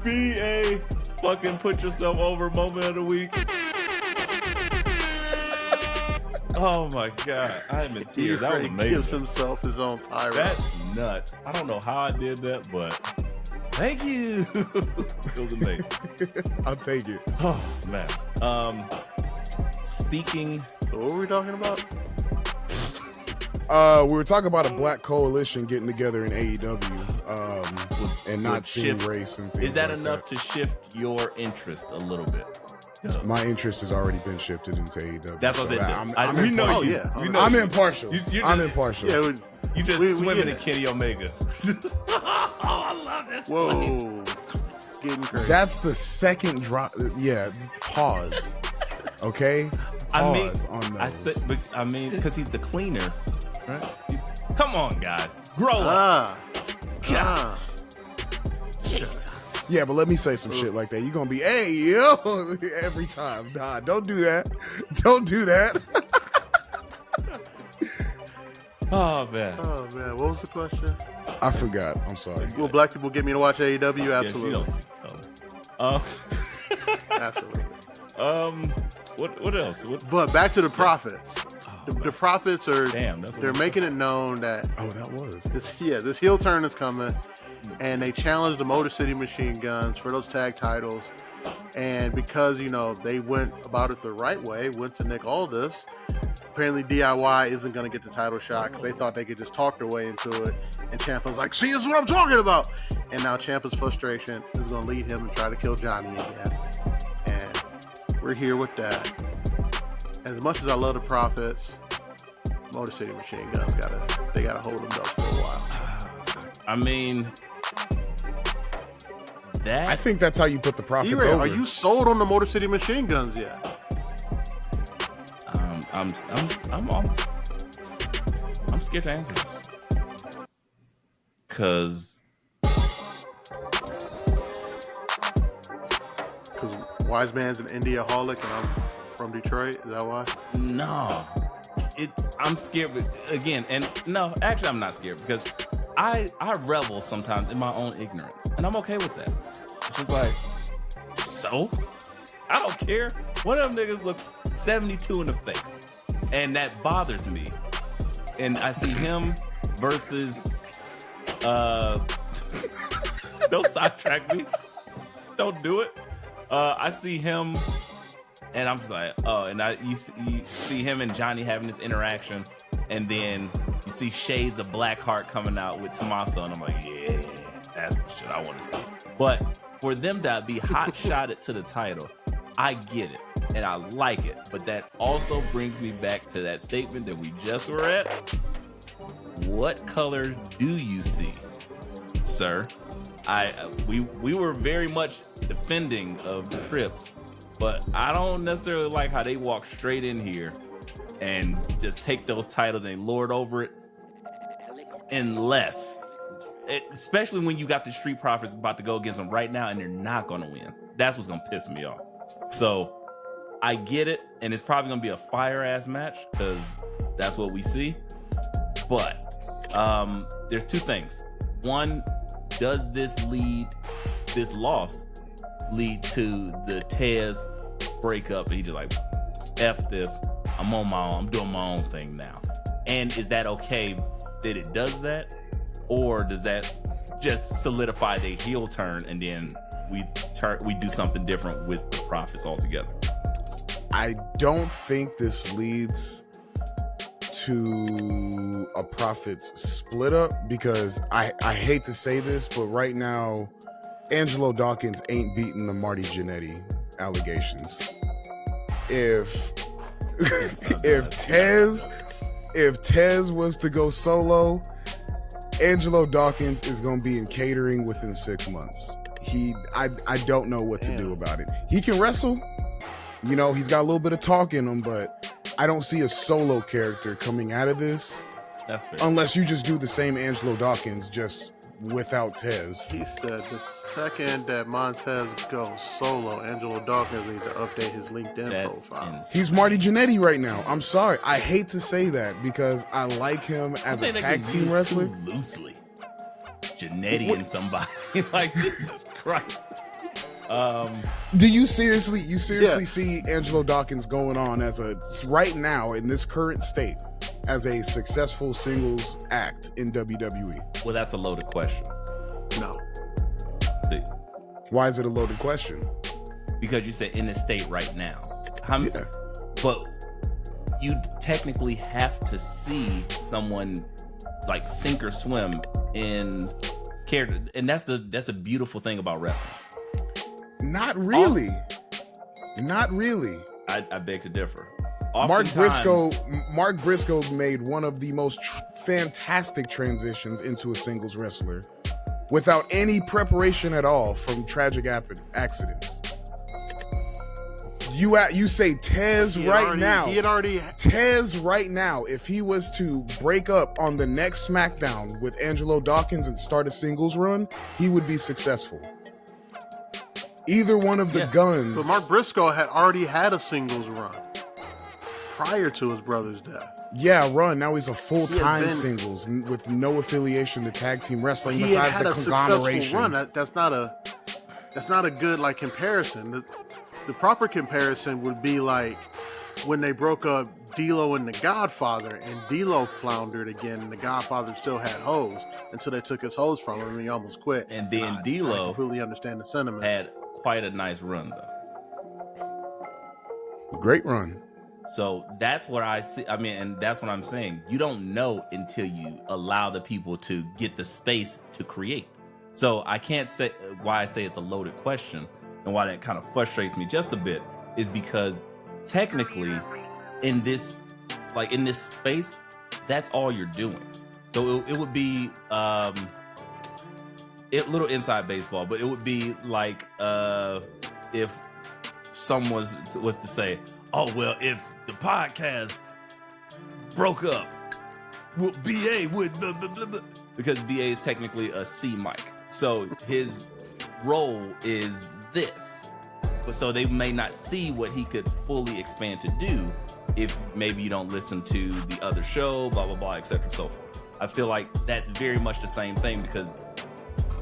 BA, fucking put yourself over moment of the week. Oh my god, I'm in tears. That was amazing. Gives himself his own pyro. That's nuts. I don't know how I did that, but thank you. It was amazing. I'll take it. Oh man. Speaking. So what were we talking about? We were talking about a black coalition getting together in AEW, and not seeing race and things. Is that like enough to shift your interest a little bit? My interest has already been shifted into AEW. That's what I said. We know you. I'm impartial. I'm impartial. Yeah, you just swimming in Kenny Omega. Oh, I love this. Whoa, it's getting crazy. That's the second drop. Yeah, pause. Okay, pause on those. Because he's the cleaner, right? Come on, guys, grow up. God. Jesus. Yeah, but let me say some shit like that. You're gonna be, hey, yo, every time. Nah, don't do that. Don't do that. Oh man. What was the question? I forgot. I'm sorry. Will black people get me to watch AEW? Absolutely. You don't see color. Absolutely. What else? But back to the Profits. The Profits are. Damn, they're making it known that. Oh, that was. This heel turn is coming, and they challenged the Motor City Machine Guns for those tag titles. And because they went about it the right way, went to Nick Aldis. Apparently, DIY isn't going to get the title shot because they thought they could just talk their way into it. And Ciampa's like, "See, this is what I'm talking about." And now Ciampa's frustration is going to lead him to try to kill Johnny again. And we're here with that. As much as I love the Profits, Motor City Machine Guns they gotta hold them belts for a while. I mean, that. I think that's how you put the Profits over. Are you sold on the Motor City Machine Guns yet? I'm scared to answer this because Wise Man's an Indiaholic and I'm from Detroit. Is that why? No, I'm scared. But again, and no, actually, I'm not scared because I revel sometimes in my own ignorance, and I'm okay with that. It's just like, so I don't care. One of them niggas look 72 in the face, and that bothers me. And I see him versus don't sidetrack me. Don't do it. I see him, and I'm just like, oh, and you see him and Johnny having this interaction, and then you see shades of Blackheart coming out with Tommaso, and I'm like, yeah, that's the shit I want to see. But for them to be hot-shotted to the title, I get it, and I like it, but that also brings me back to that statement that we just were at. what color do you see, sir? We were very much defending of the Crips, but I don't necessarily like how they walk straight in here and just take those titles and lord over it, especially when you got the Street Profits about to go against them right now and they're not going to win. That's what's going to piss me off. So I get it, and it's probably going to be a fire-ass match because that's what we see. But there's two things. One, does this loss lead to the Tez breakup? And he just like, F this. I'm on my own. I'm doing my own thing now. And is that okay that it does that? Or does that just solidify the heel turn and then we do something different with the Profits altogether? I don't think this leads to a Profits split up because I hate to say this, but right now Angelo Dawkins ain't beating the Marty Jannetty allegations. If Tez was to go solo, Angelo Dawkins is going to be in catering within 6 months. I don't know what to do about it. He can wrestle, you know, he's got a little bit of talk in him, but I don't see a solo character coming out of this. That's fair. Unless you just do the same Angelo Dawkins just without Tez. He said the second that Montez goes solo, Angelo Dawkins needs to update his LinkedIn profile. He's Marty Jannetty right now. I'm sorry. I hate to say that because I like him as a tag team wrestler. Too loosely. Jannetty and somebody. Like, Jesus Christ. Do you seriously see Angelo Dawkins going on as right now in this current state as a successful singles act in WWE? Well, that's a loaded question. No. See, why is it a loaded question? Because you said in this state right now. But you technically have to see someone like sink or swim in character, and that's a beautiful thing about wrestling. Not really. Not really. I beg to differ. Mark Briscoe made one of the most fantastic transitions into a singles wrestler without any preparation at all from tragic accidents. You say Tez right now. Tez right now, if he was to break up on the next SmackDown with Angelo Dawkins and start a singles run, he would be successful. Either one of the guns. But Mark Briscoe had already had a singles run prior to his brother's death. Yeah, run. Now he's a full-time singles with no affiliation to tag team wrestling besides the conglomeration. Run. That's not a good like comparison. The proper comparison would be like when they broke up D'Lo and the Godfather, and D'Lo floundered again, and the Godfather still had hoes until they took his hoes from him, and he almost quit. And then D'Lo, I completely understand the sentiment. Had quite a nice run though. Great run. So that's what I see. I mean, and that's what I'm saying. You don't know until you allow the people to get the space to create. So I can't say why I say it's a loaded question, and why that kind of frustrates me just a bit is because technically in this space, that's all you're doing. So it would be little inside baseball, but it would be like if someone was to say, oh, well, if the podcast broke up, well, BA would blah, blah, blah, blah. Because BA is technically a C mic. So his role is this. But so they may not see what he could fully expand to do if maybe you don't listen to the other show, blah, blah, blah, etc. so forth. I feel like that's very much the same thing because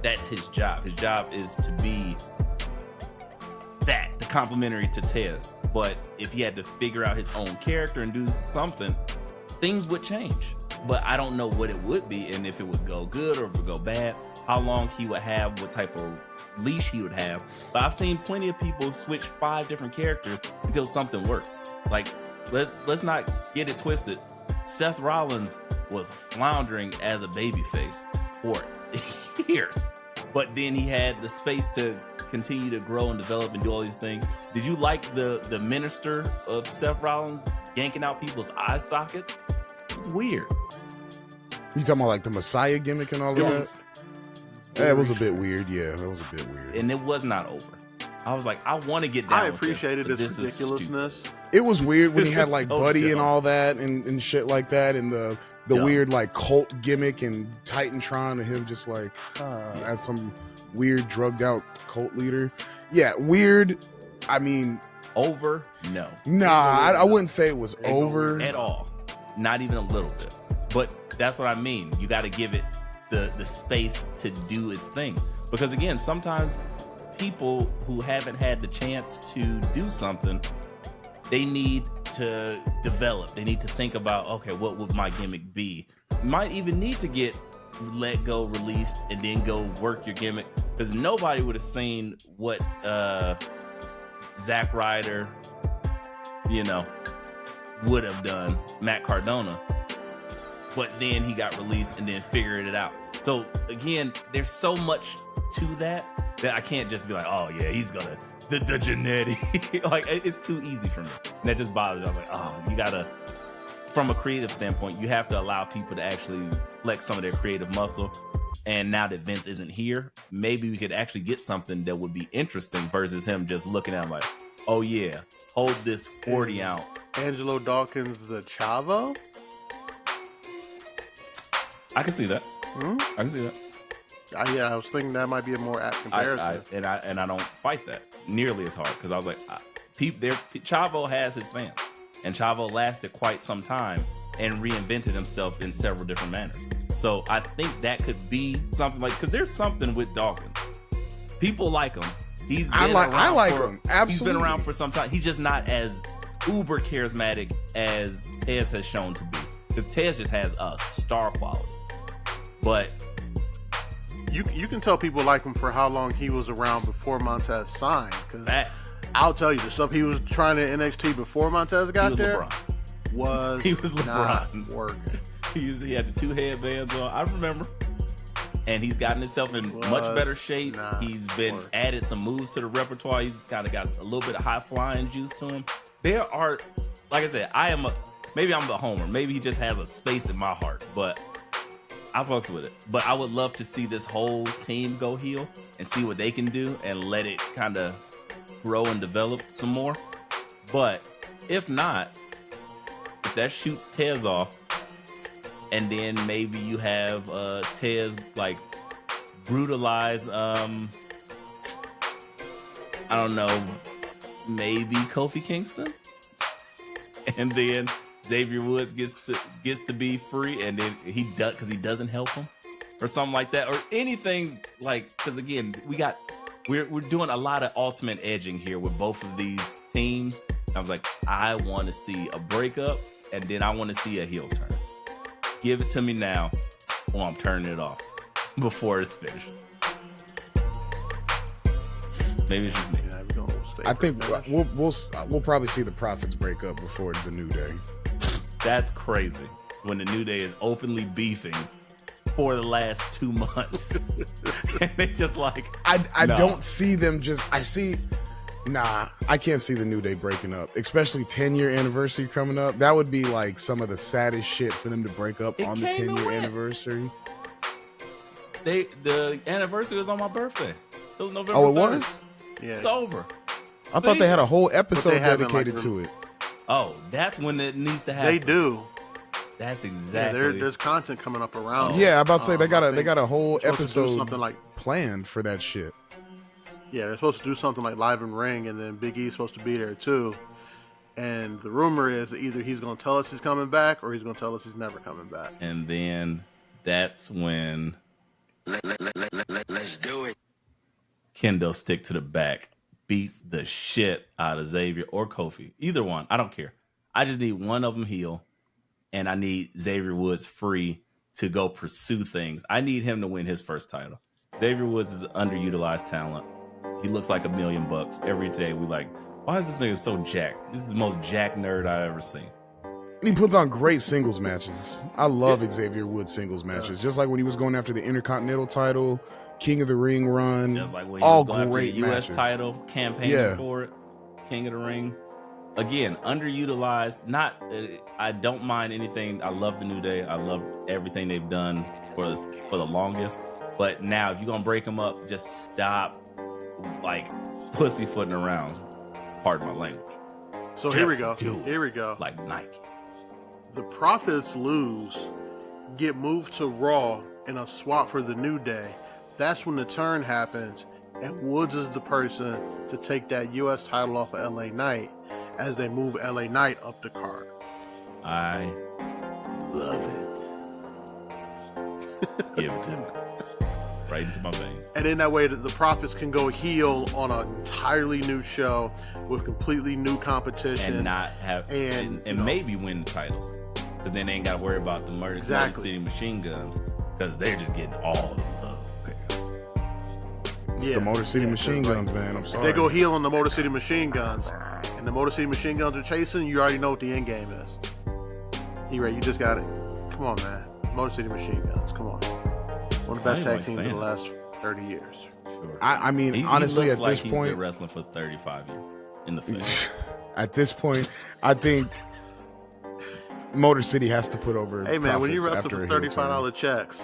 that's his job. His job is to be the complementary to Tez. But if he had to figure out his own character and do something, things would change. But I don't know what it would be and if it would go good or if it would go bad, how long he would have, what type of leash he would have. But I've seen plenty of people switch 5 different characters until something worked. Like, let's not get it twisted. Seth Rollins was floundering as a babyface for years. But then he had the space to continue to grow and develop and do all these things. Did you like the minister of Seth Rollins yanking out people's eye sockets? It's weird. You talking about like the Messiah gimmick and all of Yes. that? That was a bit weird. Yeah, that was a bit weird. And it was not over. I was like, I want to get down I with appreciated this, but its this is ridiculousness. stupid. It was weird when he This had is like so Buddy and dumb. all that and shit like that, and the Dumb. weird like cult gimmick and Titantron and him just like as some weird drugged out cult leader. Yeah, weird. I mean, Over? No. nah, I wouldn't say it was over. At all. Not even a little bit. But that's what I mean. You got to give it the space to do its thing. Because again, sometimes people who haven't had the chance to do something, they need to develop. They need to think about, okay, what would my gimmick be? Might even need to get let go, released, and then go work your gimmick. Because nobody would have seen what Zack Ryder, would have done, Matt Cardona. But then he got released and then figured it out. So again, there's so much to that I can't just be like, oh yeah, he's gonna the genetic. Like it's too easy for me. And that just bothers me. I'm like, oh, you gotta, from a creative standpoint, you have to allow people to actually flex some of their creative muscle. And now that Vince isn't here, maybe we could actually get something that would be interesting versus him just looking at him like, oh yeah, hold this 40 ounce. Angelo Dawkins, the Chavo. I can see that. Hmm? I can see that. Yeah, I was thinking that might be a more apt comparison. I don't fight that nearly as hard because I was like, Chavo has his fans, and Chavo lasted quite some time and reinvented himself in several different manners. So I think that could be something like, because there's something with Dawkins. People like him. I like him. Absolutely. He's been around for some time. He's just not as uber charismatic as Tez has shown to be. Because Tez just has a star quality. But you can tell people like him for how long he was around before Montez signed. that's I'll tell you, the stuff he was trying to NXT before Montez got there he was not LeBron. working. He had the 2 headbands on. I remember. And he's gotten himself in much better shape. He's been added some moves to the repertoire. He's kind of got a little bit of high flying juice to him. There are, like I said, maybe I'm the homer. Maybe he just has a space in my heart, but I fucks with it. But I would love to see this whole team go heel and see what they can do and let it kind of grow and develop some more. But if not, if that shoots Tez off, and then maybe you have Tez like brutalize, I don't know, maybe Kofi Kingston, and then Xavier Woods gets to be free, and then he does because he doesn't help him, or something like that, or anything like. Because again, we're doing a lot of ultimate edging here with both of these teams. I was like, I want to see a breakup, and then I want to see a heel turn. Give it to me now, or I'm turning it off before it's finished. Maybe it's just me. I think we'll probably see the Profits break up before the New Day. That's crazy. When the New Day is openly beefing for the last 2 months, and they just like I don't see them I can't see the New Day breaking up, especially 10-year anniversary coming up. That would be like some of the saddest shit for them to break up on the 10-year anniversary. The anniversary was on my birthday. It was November 3rd. Oh, it was? Yeah. It's over. I thought they had a whole episode dedicated to it. Oh, that's when it needs to happen. They do. That's exactly. Yeah, there's content coming up around. Yeah, I'm about to say they got a whole episode something like planned for that shit. Yeah, they're supposed to do something like Live in Ring, and then Big E's supposed to be there too. And the rumor is that either he's going to tell us he's coming back, or he's going to tell us he's never coming back. And then that's when Let's do it. Kendo Stick to the Back beats the shit out of Xavier or Kofi. Either one. I don't care. I just need one of them heel, and I need Xavier Woods free to go pursue things. I need him to win his first title. Xavier Woods is an underutilized talent. He looks like $1 million every day. We like, why is this nigga so jacked? This is the most jacked nerd I've ever seen. And he puts on great singles matches. I love Xavier Woods singles matches. Just like when he was going after the Intercontinental title, King of the Ring run. Just like when he all was going great after the U.S. matches. title, campaigning for it, King of the Ring. again, underutilized. Not, I don't mind anything. I love the New Day. I love everything they've done for the longest. But now, if you're gonna break them up, just stop, like, pussyfooting around. Pardon my language. So here we go. Here we go. Like Nike. The Profits lose, get moved to Raw in a swap for the New Day. That's when the turn happens, and Woods is the person to take that U.S. title off of LA Knight as they move LA Knight up the card. I love it. Give it to me. Right into my veins. And in that way, the Profits can go heel on an entirely new show with completely new competition. And not have, and maybe win the titles. Because then they ain't got to worry about the Murder City Machine Guns. Because they're just getting all the love. It's the Motor City Machine Guns, man. I'm sorry. They go heel on the Motor City Machine Guns. And the Motor City Machine Guns are chasing, you already know what the end game is. You just got it. Come on, man. Motor City Machine Guns. Come on. One of the best tag teams in the last 30 years. Sure. I mean, honestly, at this point, he's been wrestling for 35 years in the face. At this point, I think Motor City has to put over. Hey man, when you wrestle for $35 checks,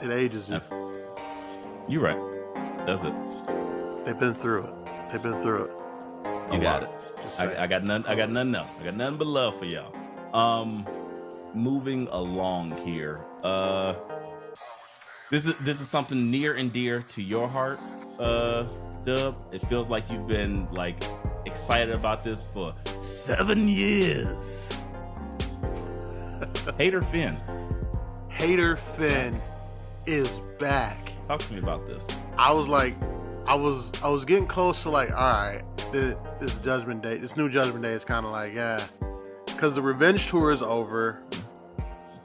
it ages you. You're right. That's it. They've been through it. You got it. I got nothing else. I got nothing but love for y'all. Moving along here. This is something near and dear to your heart, Dub. It feels like you've been like excited about this for 7 years. Hater Finn is back. Talk to me about this. I was getting close to like, all right, this Judgment Day, this new Judgment Day is kind of like, yeah, because the Revenge Tour is over.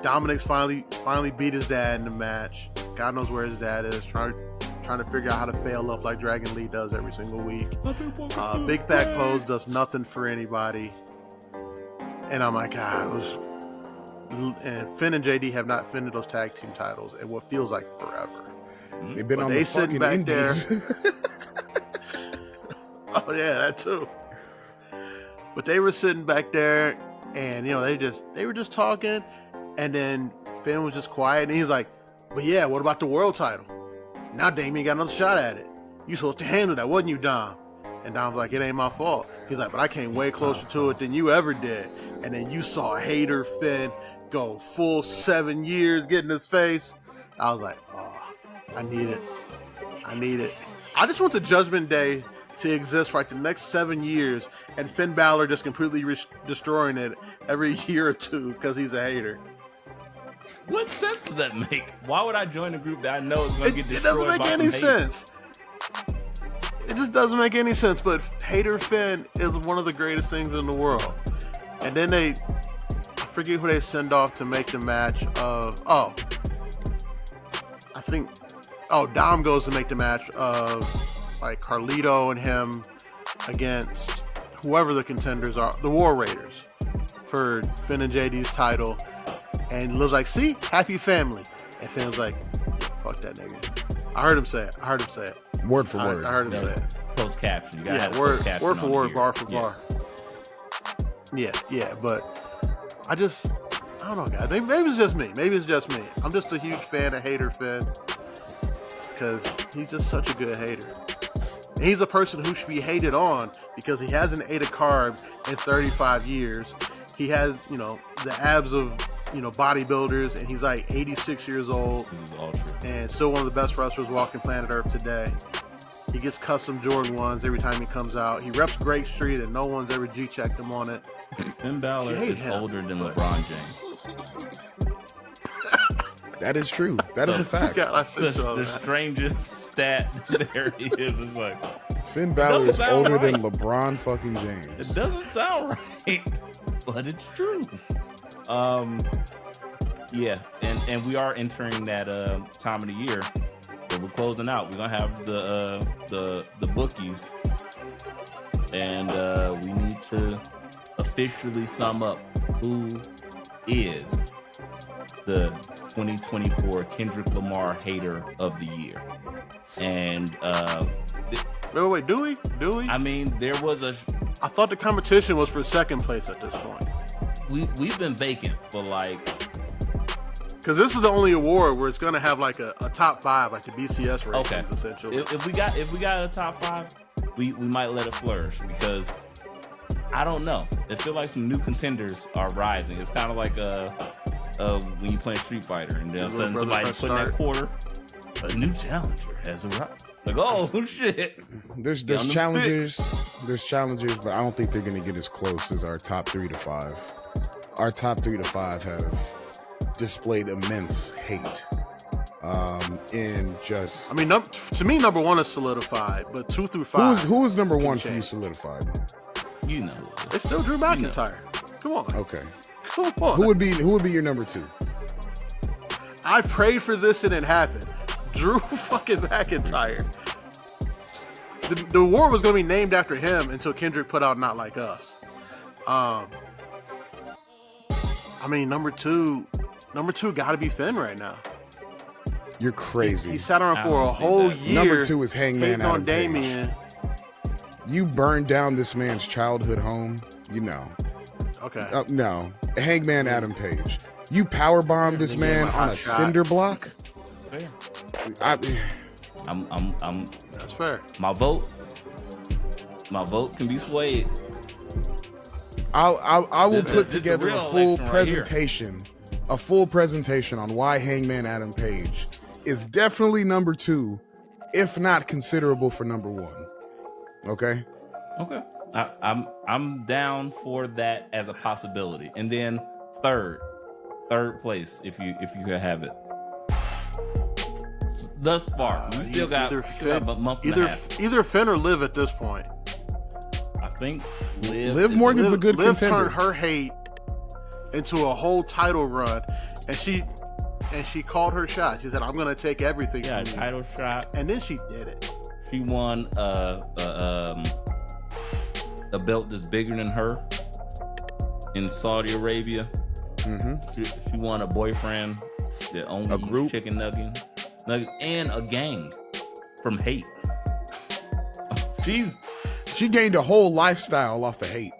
Dominic's finally beat his dad in the match. God knows where his dad is. Trying to figure out how to fail up like Dragon Lee does every single week. Big Fat Pose does nothing for anybody. And I'm like, and Finn and JD have not defended those tag team titles in what feels like forever. They've been on the fucking indies. Oh yeah, that too. But they were sitting back there, and they were just talking, and then Finn was just quiet, and he's like, "But yeah, what about the world title? Now Damien got another shot at it. You supposed to handle that, wasn't you, Dom?" And Dom's like, "It ain't my fault." He's like, "But I came way closer to it than you ever did." And then you saw Hater Finn go full 7 years, get in his face. I was like, "Oh, I need it. I just want the Judgment Day to exist for like the next 7 years, and Finn Balor just completely destroying it every year or two because he's a hater." What sense does that make? Why would I join a group that I know is going to get destroyed? It doesn't make any sense. It just doesn't make any sense. But Hater Finn is one of the greatest things in the world. And then I forget who they send off to make the match of. Dom goes to make the match of like Carlito and him against whoever the contenders are, the War Raiders, for Finn and JD's title. And Liv's like, "See, happy family." And Finn's like, "Fuck that nigga." I heard him say it. Word for word. I heard him say it. Post caption. Word for word, bar for bar. Yeah, but I don't know, guys. Maybe it's just me. I'm just a huge fan of Hater Finn because he's just such a good hater. And he's a person who should be hated on because he hasn't ate a carb in 35 years. He has, the abs of, bodybuilders, and he's like 86 years old. This is all true. And still one of the best wrestlers walking planet Earth today. He gets custom Jordan 1s every time he comes out. He reps Great Street, and no one's ever G-checked him on it. Finn Balor is older than LeBron James. That is true. That is a fact. The strangest stat there he is. It's like Finn Balor is older than LeBron fucking James. It doesn't sound right, but it's true. Yeah, and we are entering that time of the year where we're closing out. We're gonna have the bookies, and we need to officially sum up who is the 2024 Kendrick Lamar Hater of the Year. And wait, do we? I mean, there was a I thought the competition was for second place at this point. We've been vacant for like, because this is the only award where it's gonna have like a top 5, like the BCS ratings, okay. essentially. If we got a top 5, we might let it flourish because I don't know. It feels like some new contenders are rising. It's kind of like when you play Street Fighter and then suddenly somebody putting that quarter. A new challenger has arrived. Like, oh shit! There's challengers. There's challengers, but I don't think they're going to get as close as our top 3 to 5. Our top 3 to 5 have displayed immense hate. In just, I mean, to me, number 1 is solidified, but 2 through 5. Who was number 1 for you solidified? You know, it's still Drew McIntyre. Come on. Okay. Come on. Who would be your number 2? I prayed for this and it happened. Drew fucking McIntyre. The award was going to be named after him until Kendrick put out Not Like Us. I mean, number two got to be Finn right now. You're crazy. He sat around for a whole year. Number 2 is Hangman Adam on Damien. Page. You burned down this man's childhood home. You know. Okay. No, Hangman Adam Page. You powerbombed this man on a cinder block. That's fair. I'm. That's fair. My vote can be swayed. I will put together a full presentation, a full presentation on why Hangman Adam Page is definitely number 2, if not considerable for number 1. Okay. Okay. I'm down for that as a possibility, and then third place if you could have it. Thus far, we still got a month and a half. Either Finn or Liv at this point. I think Liv Morgan's a good Liv contender. Turned her hate into a whole title run, and she called her shot. She said, "I'm going to take everything." Yeah, from you. title shot, and then she did it. She won a belt that's bigger than her in Saudi Arabia. Mm-hmm. She won a boyfriend that owned a group, chicken nuggets, and a gang from hate. She gained a whole lifestyle off of hate.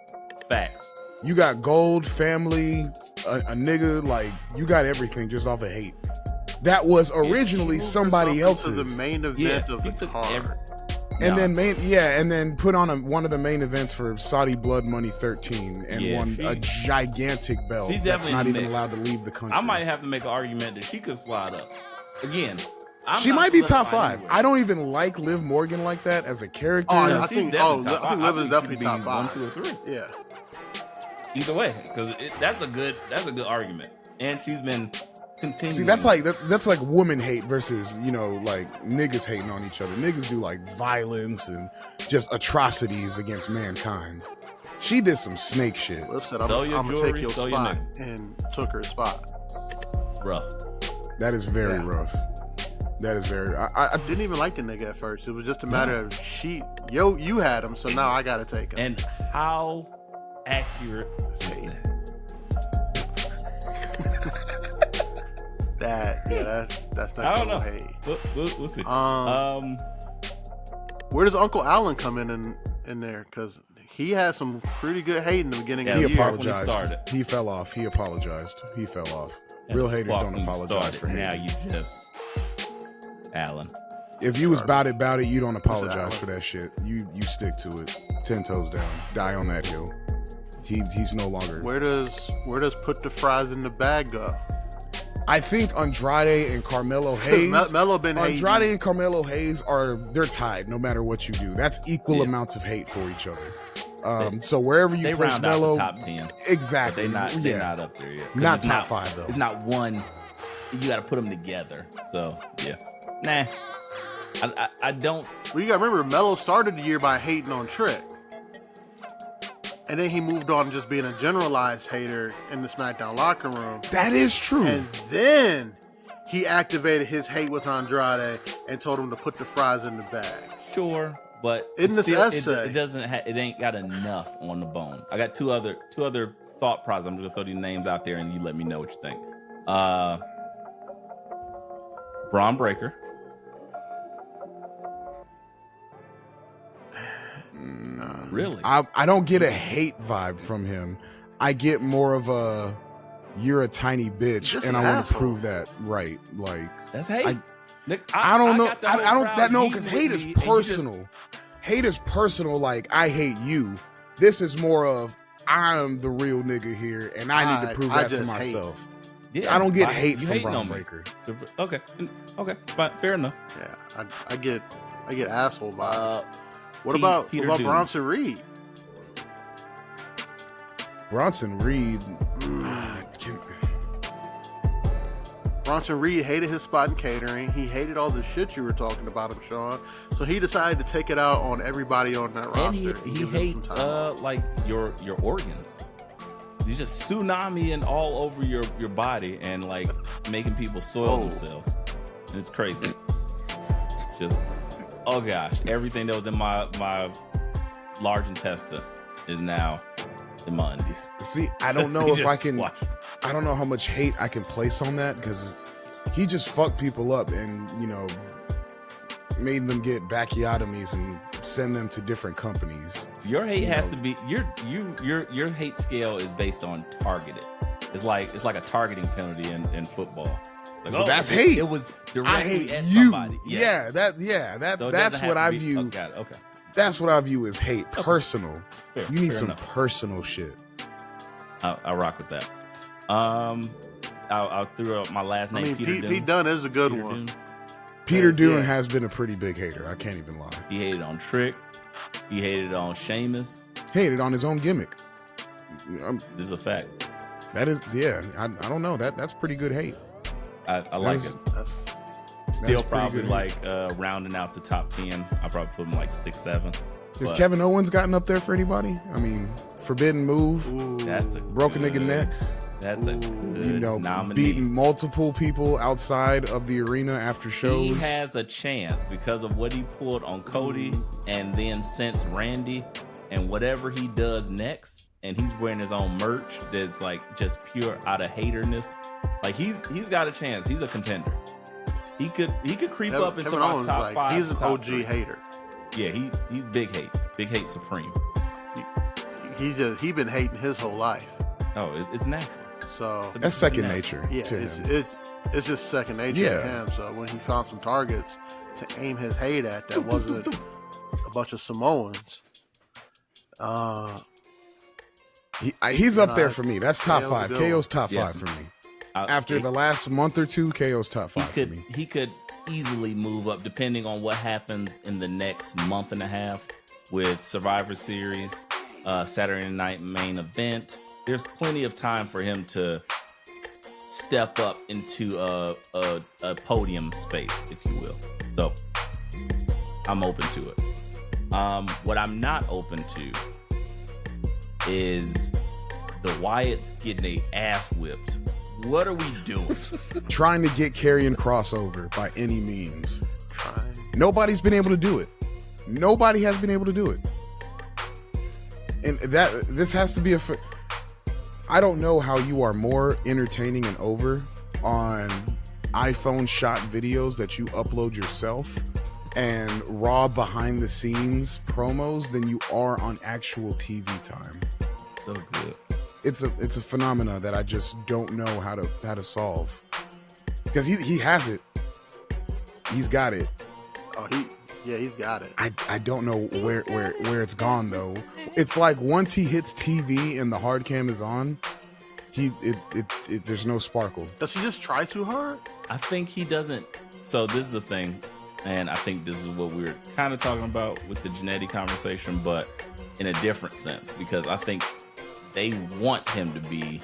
Facts. You got gold, family, a nigga, like you got everything just off of hate. That was originally somebody else's. The main event of the card. And then put on one of the main events for Saudi Blood Money 13 and won a gigantic belt that's not even allowed to leave the country. I might have to make an argument that she could slide up. Again, she might be top 5. Anywhere. I don't even like Liv Morgan like that as a character. I think Liv is definitely top 5. 1, 2, or 3. Yeah. Either way, because that's a good argument, and she's been continuing. See, that's like woman hate versus like niggas hating on each other. Niggas do like violence and just atrocities against mankind. She did some snake shit. Liv said, "I'm gonna take your spot," and took her spot. Rough. That is very rough. That is very. I didn't even like the nigga at first. It was just a matter of you had him, so now I gotta take him. And how accurate is that? That's not. I don't know. Hate. We'll see. Where does Uncle Allen come in there? Because he had some pretty good hate in the beginning. He of the year. apologized. He fell off. He apologized. He fell off. Real haters don't apologize for hate. Now you just Allen. If you was bout it, you don't apologize for that shit. You stick to it. 10 toes down. Die on that hill. He's no longer. Where does put the fries in the bag go? I think Andrade and Carmelo Hayes. Andrade and Carmelo Hayes they're tied no matter what you do. That's equal amounts of hate for each other. So wherever you place Melo, top 10. Exactly. They're not up there yet. Not top 5 though. It's not one. You got to put them together. So yeah, nah. I don't. Well, you got to remember, Melo started the year by hating on Trick. And then he moved on just being a generalized hater in the SmackDown locker room. That is true. And then he activated his hate with Andrade and told him to put the fries in the bag. Sure, but in this essay, it ain't got enough on the bone. I got two other thought process. I'm just gonna throw these names out there and you let me know what you think. Braun Breaker. Really? I don't get a hate vibe from him. I get more of a you're a tiny bitch, Just and an I want to asshole. prove that right. Like That's hate. Nick, I don't know. got the I whole don't crowd know because yeeting hate with is me, and you just- personal. Hate is personal. Like I hate you. This is more of I'm the real nigga here, and I need to prove I that to just hate. myself. Yeah, I don't get why- hate you from hating Braun on me. Breaker. So, okay, fine, fair enough. Yeah, I get asshole vibes. What Pete- about Peter what about Doom. Bronson Reed? Bronson Reed. Bronson Reed hated his spot in catering. He hated all the shit you were talking about him, Sean. So he decided to take it out on everybody on that roster. And he give them some hates time off. like your organs. You just tsunamiing all over your body and like making people soil themselves. And it's crazy. Just oh gosh, everything that was in my large intestine is now in my undies. See, I don't know You if I just can. squash. I don't know how much hate I can place on that because he just fucked people up and made them get bacchiotomies and send them to different companies. Your hate has to be your hate scale is based on targeted. It's like a targeting penalty in football. It's like, That's hate. It was I directly hate at you. somebody. Yeah, So it that's doesn't what have I to be- view. Oh, got it. Okay. That's what I view as hate. Personal. Fair- You need fair some enough. personal shit. I'll rock with that. I'll throw out my last I name. mean, Peter Doom. Pete Dunne is a good Peter one. Doom. Peter Doone yeah. has been a pretty big hater. I can't even lie. He hated on Trick. He hated on Sheamus. Hated on his own gimmick. This is a fact. That is, yeah. I don't know. That's pretty good hate. I like is- it. That's, Still pretty probably good like rounding out the top 10. I'll probably put him like 6, 7. Has But Kevin Owens gotten up there for anybody? I mean, Forbidden Move, ooh, That's a broken good, nigga neck, That's a good nominee. beating multiple people outside of the arena after shows. He has a chance because of what he pulled on Cody and then since Randy and whatever he does next, and he's wearing his own merch that's like just pure out of haterness. Like he's got a chance. He's a contender. He could creep up into Kevin my Owens, top like, 5. he's an top OG 3. hater. Yeah, he's big hate supreme. He been hating his whole life. Oh, it's natural. So That's second Yeah. nature yeah, to him. it's just second nature Yeah. to him. So when he found some targets to aim his hate at, that wasn't a bunch of Samoans. He's up there for me. That's top KO's 5. a good KO's top Yes. 5 for me. I- After the last month or two, KO's top 5 for me. he could easily move up depending on what happens in the next month and a half with Survivor Series, Saturday Night Main Event. There's plenty of time for him to step up into a podium space, if you will. So I'm open to it. What I'm not open to is the Wyatts getting their ass whipped. What are we doing? Trying to get Karrion crossover by any means. Trying. Nobody's been able to do it. Nobody has been able to do it. And this has to be I don't know how you are more entertaining and over on iPhone shot videos that you upload yourself and raw behind the scenes promos than you are on actual TV time. So good. It's a phenomena that I just don't know how to solve. Because he has it. He's got it. Oh, he's got it. I don't know where it's gone though. It's like once he hits TV and the hard cam is on, there's no sparkle. Does he just try too hard? I think he doesn't. So this is the thing, and I think this is what we were kind of talking about with the Genetti conversation, but in a different sense, because I think they want him to be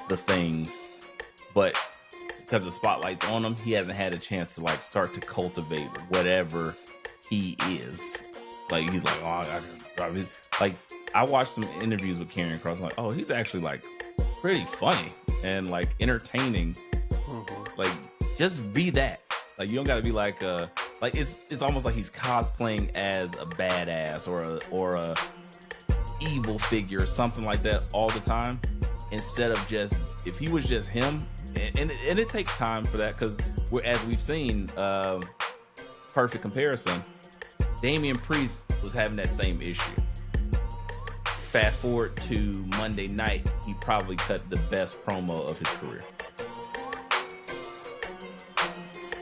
the things, but because the spotlight's on him, he hasn't had a chance to like start to cultivate whatever he is. Like he's like, oh, I gotta drive it. Like I watched some interviews with Karrion Kross. I'm like, oh, he's actually like pretty funny and like entertaining. Like just be that. Like you don't gotta be like it's almost like he's cosplaying as a badass or a evil figure or something like that all the time, instead of just if he was just him. And it takes time for that, because as we've seen, perfect comparison, Damian Priest was having that same issue. fast forward to Monday night, he probably cut the best promo of his career.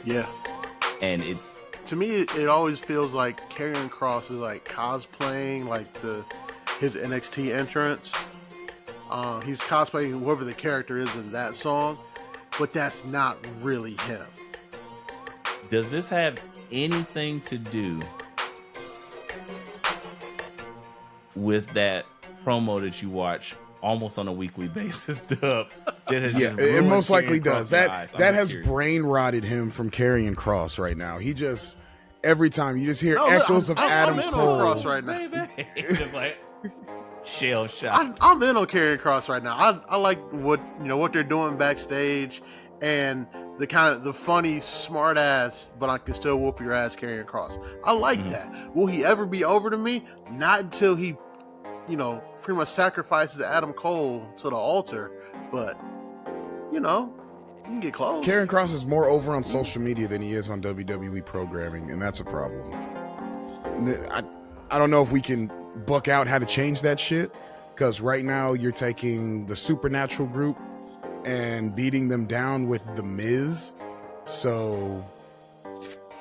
Yeah. And it's, to me, it always feels like Karrion Kross is like cosplaying like his NXT entrance. He's cosplaying whoever the character is in that song, but that's not really him. does this have anything to do with that promo that you watch almost on a weekly basis, Dub? Yeah, it most likely does. That has curious. brain rotted him from Karrion Kross right now. He just, every time you just hear No, echoes of Adam I'm in Cole. on Kross right now. Baby. Just like shell shock. I'm in on Karrion Kross right now. I like what they're doing backstage, and the funny, smart ass, but I can still whoop your ass, Karrion Kross. I like that. Will he ever be over to me? Not until he, pretty much sacrifices Adam Cole to the altar. But you can get close. Karrion Kross is more over on social media than he is on WWE programming, and that's a problem. I don't know if we can book out how to change that shit, because right now you're taking the Supernatural group and beating them down with The Miz. So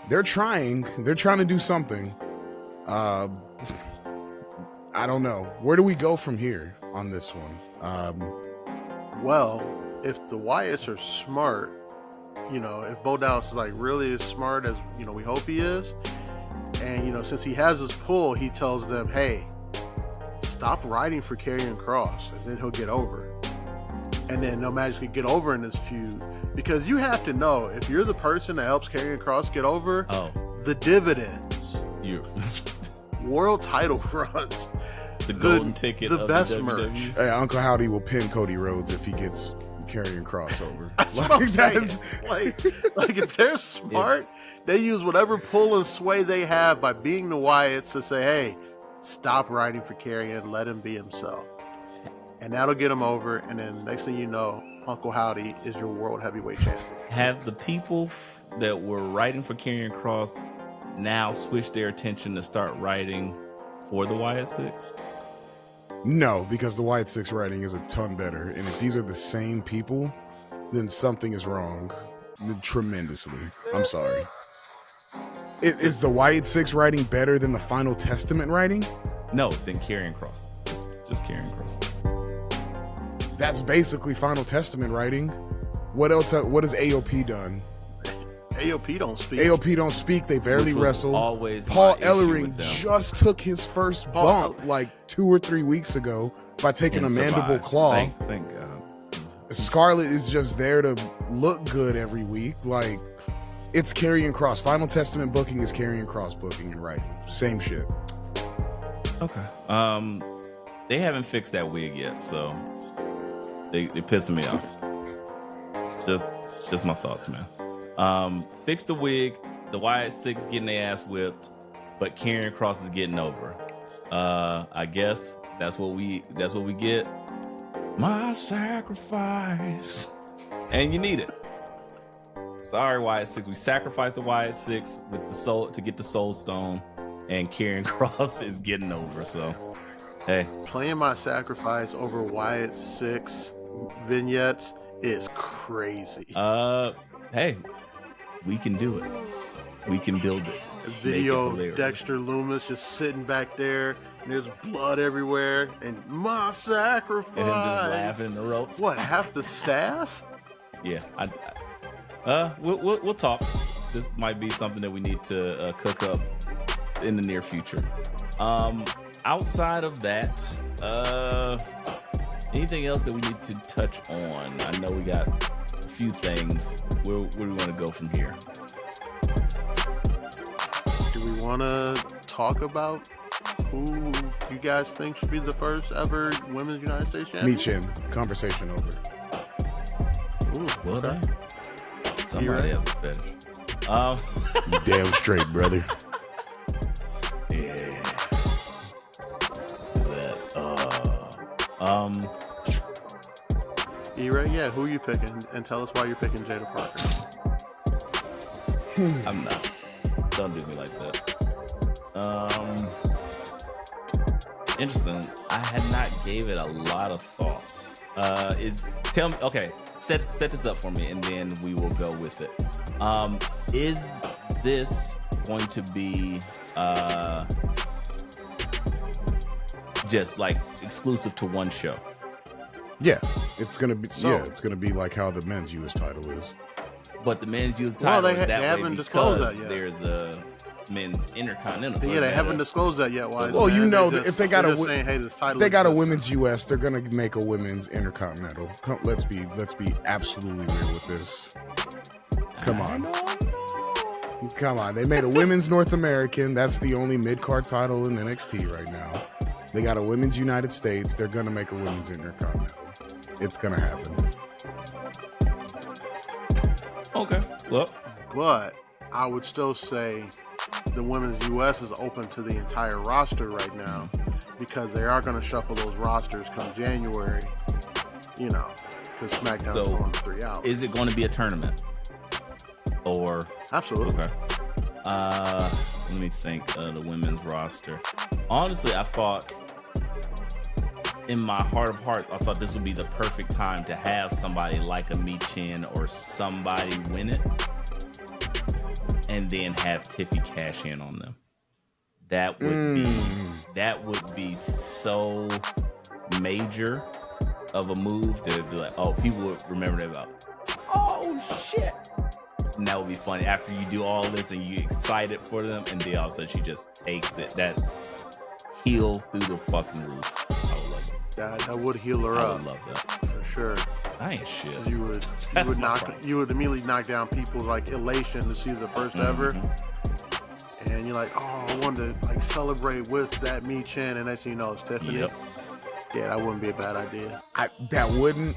they're trying to do something. I don't know. Where do we go from here on this one? Well, if the Wyatts are smart, if Bo Dallas is like really as smart as we hope he is, and since he has his pull, he tells them, "Hey, stop writing for Karrion Kross, and then he'll get over." And then they'll magically get over in this feud, because you have to know, if you're the person that helps Karrion Kross get over, the dividends, world title runs, the golden ticket, the of best the merch. WWE. Hey, Uncle Howdy will pin Cody Rhodes if he gets Karrion Kross over. That's what I'm saying. Like if they're smart, they use whatever pull and sway they have by being the Wyatts to say, "Hey, stop writing for Karrion, let him be himself," and that'll get him over. And then next thing you know, Uncle Howdy is your world heavyweight champion. Have the people that were writing for Karrion Kross now switched their attention to start writing for the Wyatt Six? No, because the Wyatt Six writing is a ton better. And if these are the same people, then something is wrong tremendously. I'm sorry. Is the Wyatt Six writing better than the Final Testament writing? No, than Karrion Kross. Just Karrion Kross. That's basically Final Testament writing. What else? What has AOP done? AOP don't speak. AOP don't speak. They barely Which was wrestle. always Paul my issue Ellering with them. just took his first bump like 2 or 3 weeks ago by taking And a mandible survived. claw. Thank God. Scarlett is just there to look good every week. Like, it's Karrion Kross. Final Testament booking is Karrion Kross booking and writing. Same shit. Okay. They haven't fixed that wig yet, so they pissing me off. Just my thoughts, man. Fix the wig. The Wyatt Six getting their ass whipped, but Karrion Kross is getting over. I guess that's what we get. My sacrifice, and you need it. Sorry, Wyatt Six. We sacrificed the Wyatt Six with the soul to get the Soul Stone, and Karrion Kross is getting over. So, hey, Playing my sacrifice over Wyatt Six vignettes is crazy. Hey, we can do it. We can build it. Video Make it of hilarious. Dexter Loomis just sitting back there, and there's blood everywhere, and my sacrifice. And him just laughing in the ropes. What, half the staff? Yeah, we'll talk. This might be something that we need to cook up in the near future. Outside of that, anything else that we need to touch on? I know we got a few things. Where do we want to go from here? Do we want to talk about who you guys think should be the first ever Women's United States Champion? Me Chin. Conversation over. Ooh, Well done. Somebody has a fetish. You damn straight, brother. Yeah. E-Ray, yeah, who are you picking? And tell us why you're picking Jada Parker. I'm not. Don't do me like that. Interesting. I I had not gave it a lot of thought. Tell me, okay, set this up for me, and then we will go with it. Is this going to be just like exclusive to one show? Yeah, it's gonna be. So- yeah, it's gonna be like how the men's US title is. But the men's US Well, title they is that haven't way disclosed because that yet. there's a men's intercontinental. So Yeah, is they that haven't disclosed that yet. Why? Well, you know, They're if they got they're a just wi- saying, hey, this title. They got a exists. women's US. They're gonna make a women's intercontinental. Let's be absolutely real with this. Come on. They made a women's North American. That's the only mid-card title in NXT right now. They got a women's United States. They're gonna make a women's intercontinental. It's gonna happen. Okay. Well, But I would still say the women's US is open to the entire roster right now because they are going to shuffle those rosters come January. You know, because SmackDown's So, on 3 hours. is it going to be a tournament? Or Absolutely. okay. Let me think of the women's roster. Honestly, I thought in my heart of hearts, I thought this would be the perfect time to have somebody like a Michin or somebody win it, and then have Tiffy cash in on them. That would be so major of a move that be like, oh, people would remember that about. Oh shit! And that would be funny after you do all this and you excited for them, and then all of a sudden she just takes it. That heel through the fucking roof. I would love it. That would heal her I up would love that. for sure. I ain't shit. 'Cause you would That's my knock problem. you would immediately knock down people's like elation to see the first ever, and you're like, oh, I wanted to like celebrate with that Michin, and next thing you know, it's Tiffany. Yep. Yeah, that wouldn't be a bad idea. That wouldn't.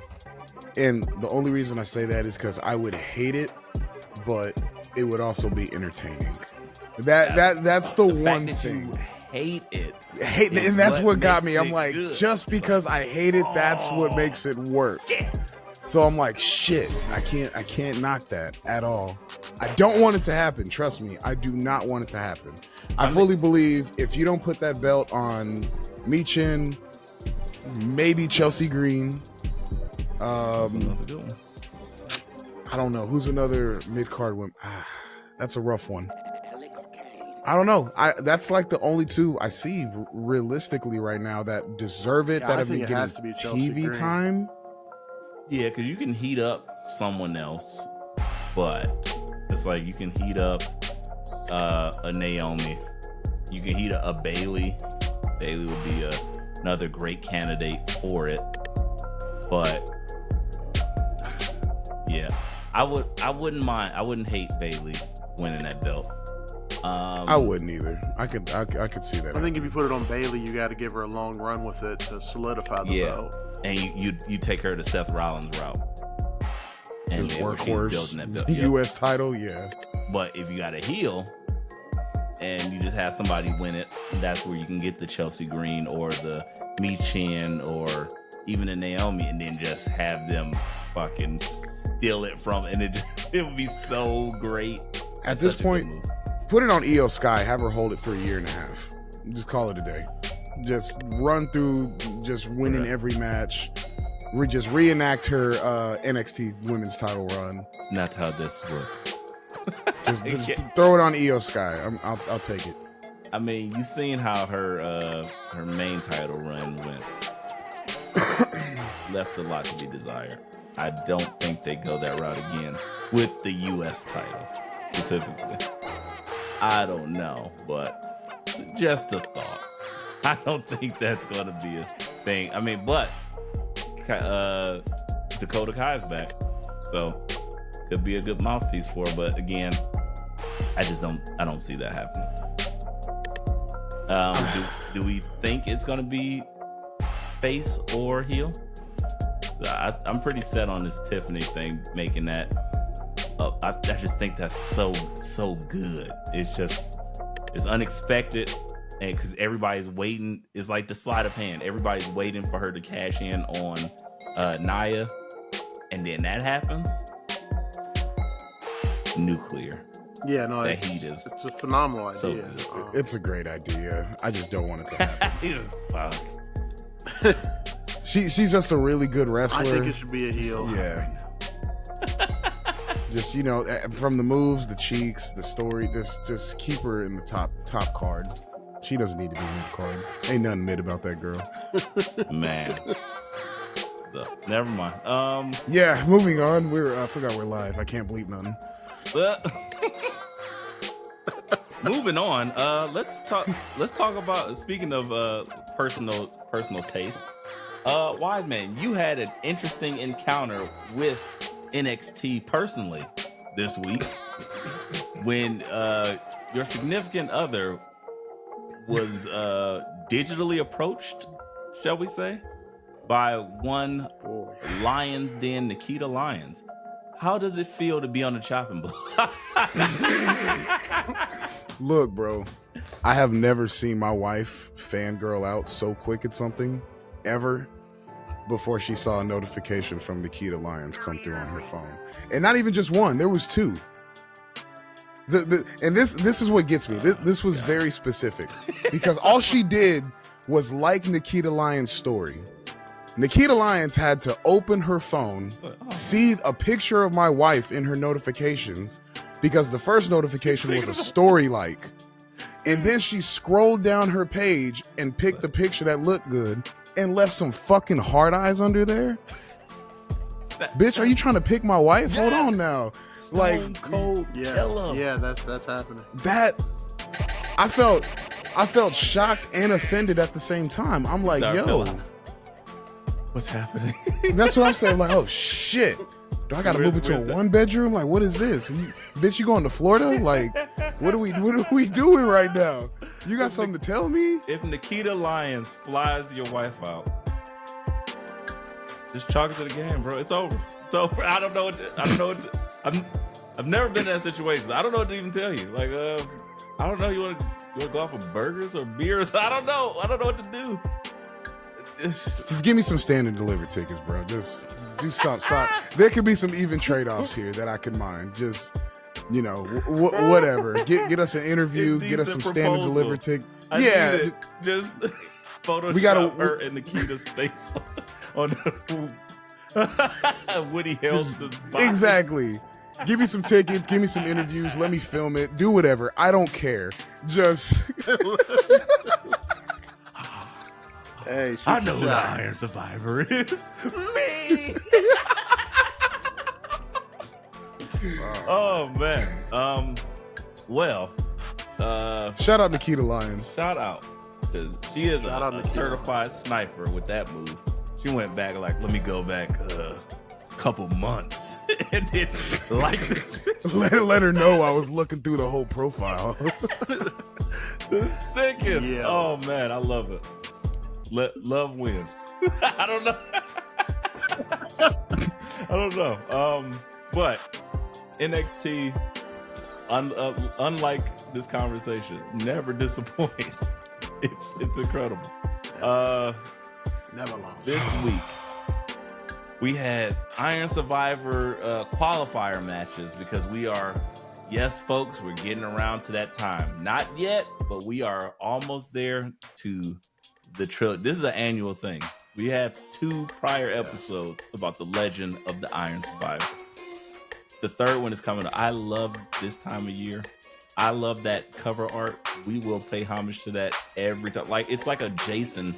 And the only reason I say that is because I would hate it, but it would also be entertaining. That's the fact one that thing. you hate it. Hate, is and that's what got makes me. I'm it like, good. just because I hate it, that's what makes it work. So I'm like, shit, I can't knock that at all. I don't want it to happen. Trust me, I do not want it to happen. I fully believe if you don't put that belt on Michin, maybe Chelsea Green. That's another good one. I don't know who's another mid card woman. That's a rough one. I don't know. That's like the only two I see realistically right now that deserve it. Yeah, that I have been think it has getting to be Chelsea TV Green. time. Yeah, because you can heat up someone else, but it's like you can heat up a Naomi. You can heat up a Bailey. Bailey would be another great candidate for it. But yeah, I wouldn't mind. I wouldn't hate Bailey winning that belt. I wouldn't either. I could see that. I think if you put it on Bailey, you got to give her a long run with it to solidify the belt. And you take her to Seth Rollins route. And Just then when she's building workhorse that belt. Yep. U.S. title, yeah. But if you got a heel and you just have somebody win it, that's where you can get the Chelsea Green or the Michin or even a Naomi, and then just have them fucking steal it from, and it would be so great. At It's this such a good point, move. put it on Io Sky. Have her hold it for a year and a half. Just call it a day. Just run through, just winning every match. Just reenact her NXT Women's Title run. Not how this works. Just throw it on Io Sky. I'll take it. I mean, you seen how her main title run went. Left a lot to be desired. I don't think they go that route again with the U.S. title specifically. I don't know, but just a thought. I don't think that's going to be a thing. I mean, but Dakota Kai's back, so could be a good mouthpiece for her. But again, I don't see that happening. Do we think it's going to be face or heel? I'm pretty set on this Tiffany thing, making that up. I just think that's so good. It's unexpected, and because everybody's waiting, it's like the sleight of hand. Everybody's waiting for her to cash in on Nia, and then that happens. Nuclear. Yeah, no, That heat is it's a phenomenal so idea. good. It's a great idea. I just don't want it to happen. Fuck. She's just a really good I wrestler. think it should be a heel. Yeah. Just, you know, from the moves, the cheeks, the story, just keep her in the top card. She doesn't need to be mid card. Ain't nothing mid about that girl. Man. Never mind. Yeah, moving on. I forgot we're live. I can't bleep nothing. Moving on. Let's talk about, speaking of personal taste. Wise Man, you had an interesting encounter with NXT personally this week when your significant other was digitally approached, shall we say, by one Lions Den, Nikita Lyons. How does it feel to be on the chopping block? Look, bro, I have never seen my wife fangirl out so quick at something ever before she saw a notification from Nikita Lyons come through on her phone. And not even just one, there was two. And this is what gets me. This was very specific because all she did was like Nikita Lyons' story. Nikita Lyons had to open her phone, see a picture of my wife in her notifications because the first notification was a story like. And then she scrolled down her page and picked the picture that looked good and left some fucking hard eyes under there. Bitch, are you trying to pick my wife? Yes. Hold on now. Stone cold kill him. Yeah, that's happening. That I felt shocked and offended at the same time. I'm like, yo, what's happening? That's what I'm saying. Like, oh shit. Do I gotta move it to a one bedroom? Like, what is this? Bitch, you going to Florida? Like, what are we doing right now? You got something to tell me? If Nikita Lyons flies your wife out, just chalk it to the game, bro. It's over. It's over. I don't know. I've never been in that situation. I don't know what to even tell you. Like, I don't know. You want to go out for burgers or beers? I don't know. I don't know what to do. Just give me some standard delivery tickets, bro. Just do something. There could be some even trade-offs here that I could mind. Just, you know, whatever. Get us an interview. Get us some standard delivery tickets. Yeah. Just Photoshop her and Nikita's face on Woody Harrelson's body. Exactly. Give me some tickets. Give me some interviews. Let me film it. Do whatever. I don't care. Just... Hey, I know who the Iron Survivor is. Me. Oh man. Well. Shout out Nikita Lyons. Shout out, because she is a certified sniper with that move. She went back like, let me go back a couple months and then like this. let her know I was looking through the whole profile. The sickest. Yeah. Oh man, I love it. Love wins. I don't know. But NXT, unlike this conversation, never disappoints. It's incredible. Never lost. This week we had Iron Survivor qualifier matches because we are, yes, folks, we're getting around to that time. Not yet, but we are almost there to the trilogy. This is an annual thing. We have 2 prior episodes about the legend of the Iron Survivor. The third one is coming up. I love this time of year. I love that cover art. We will pay homage to that every time. Like, it's like a Jason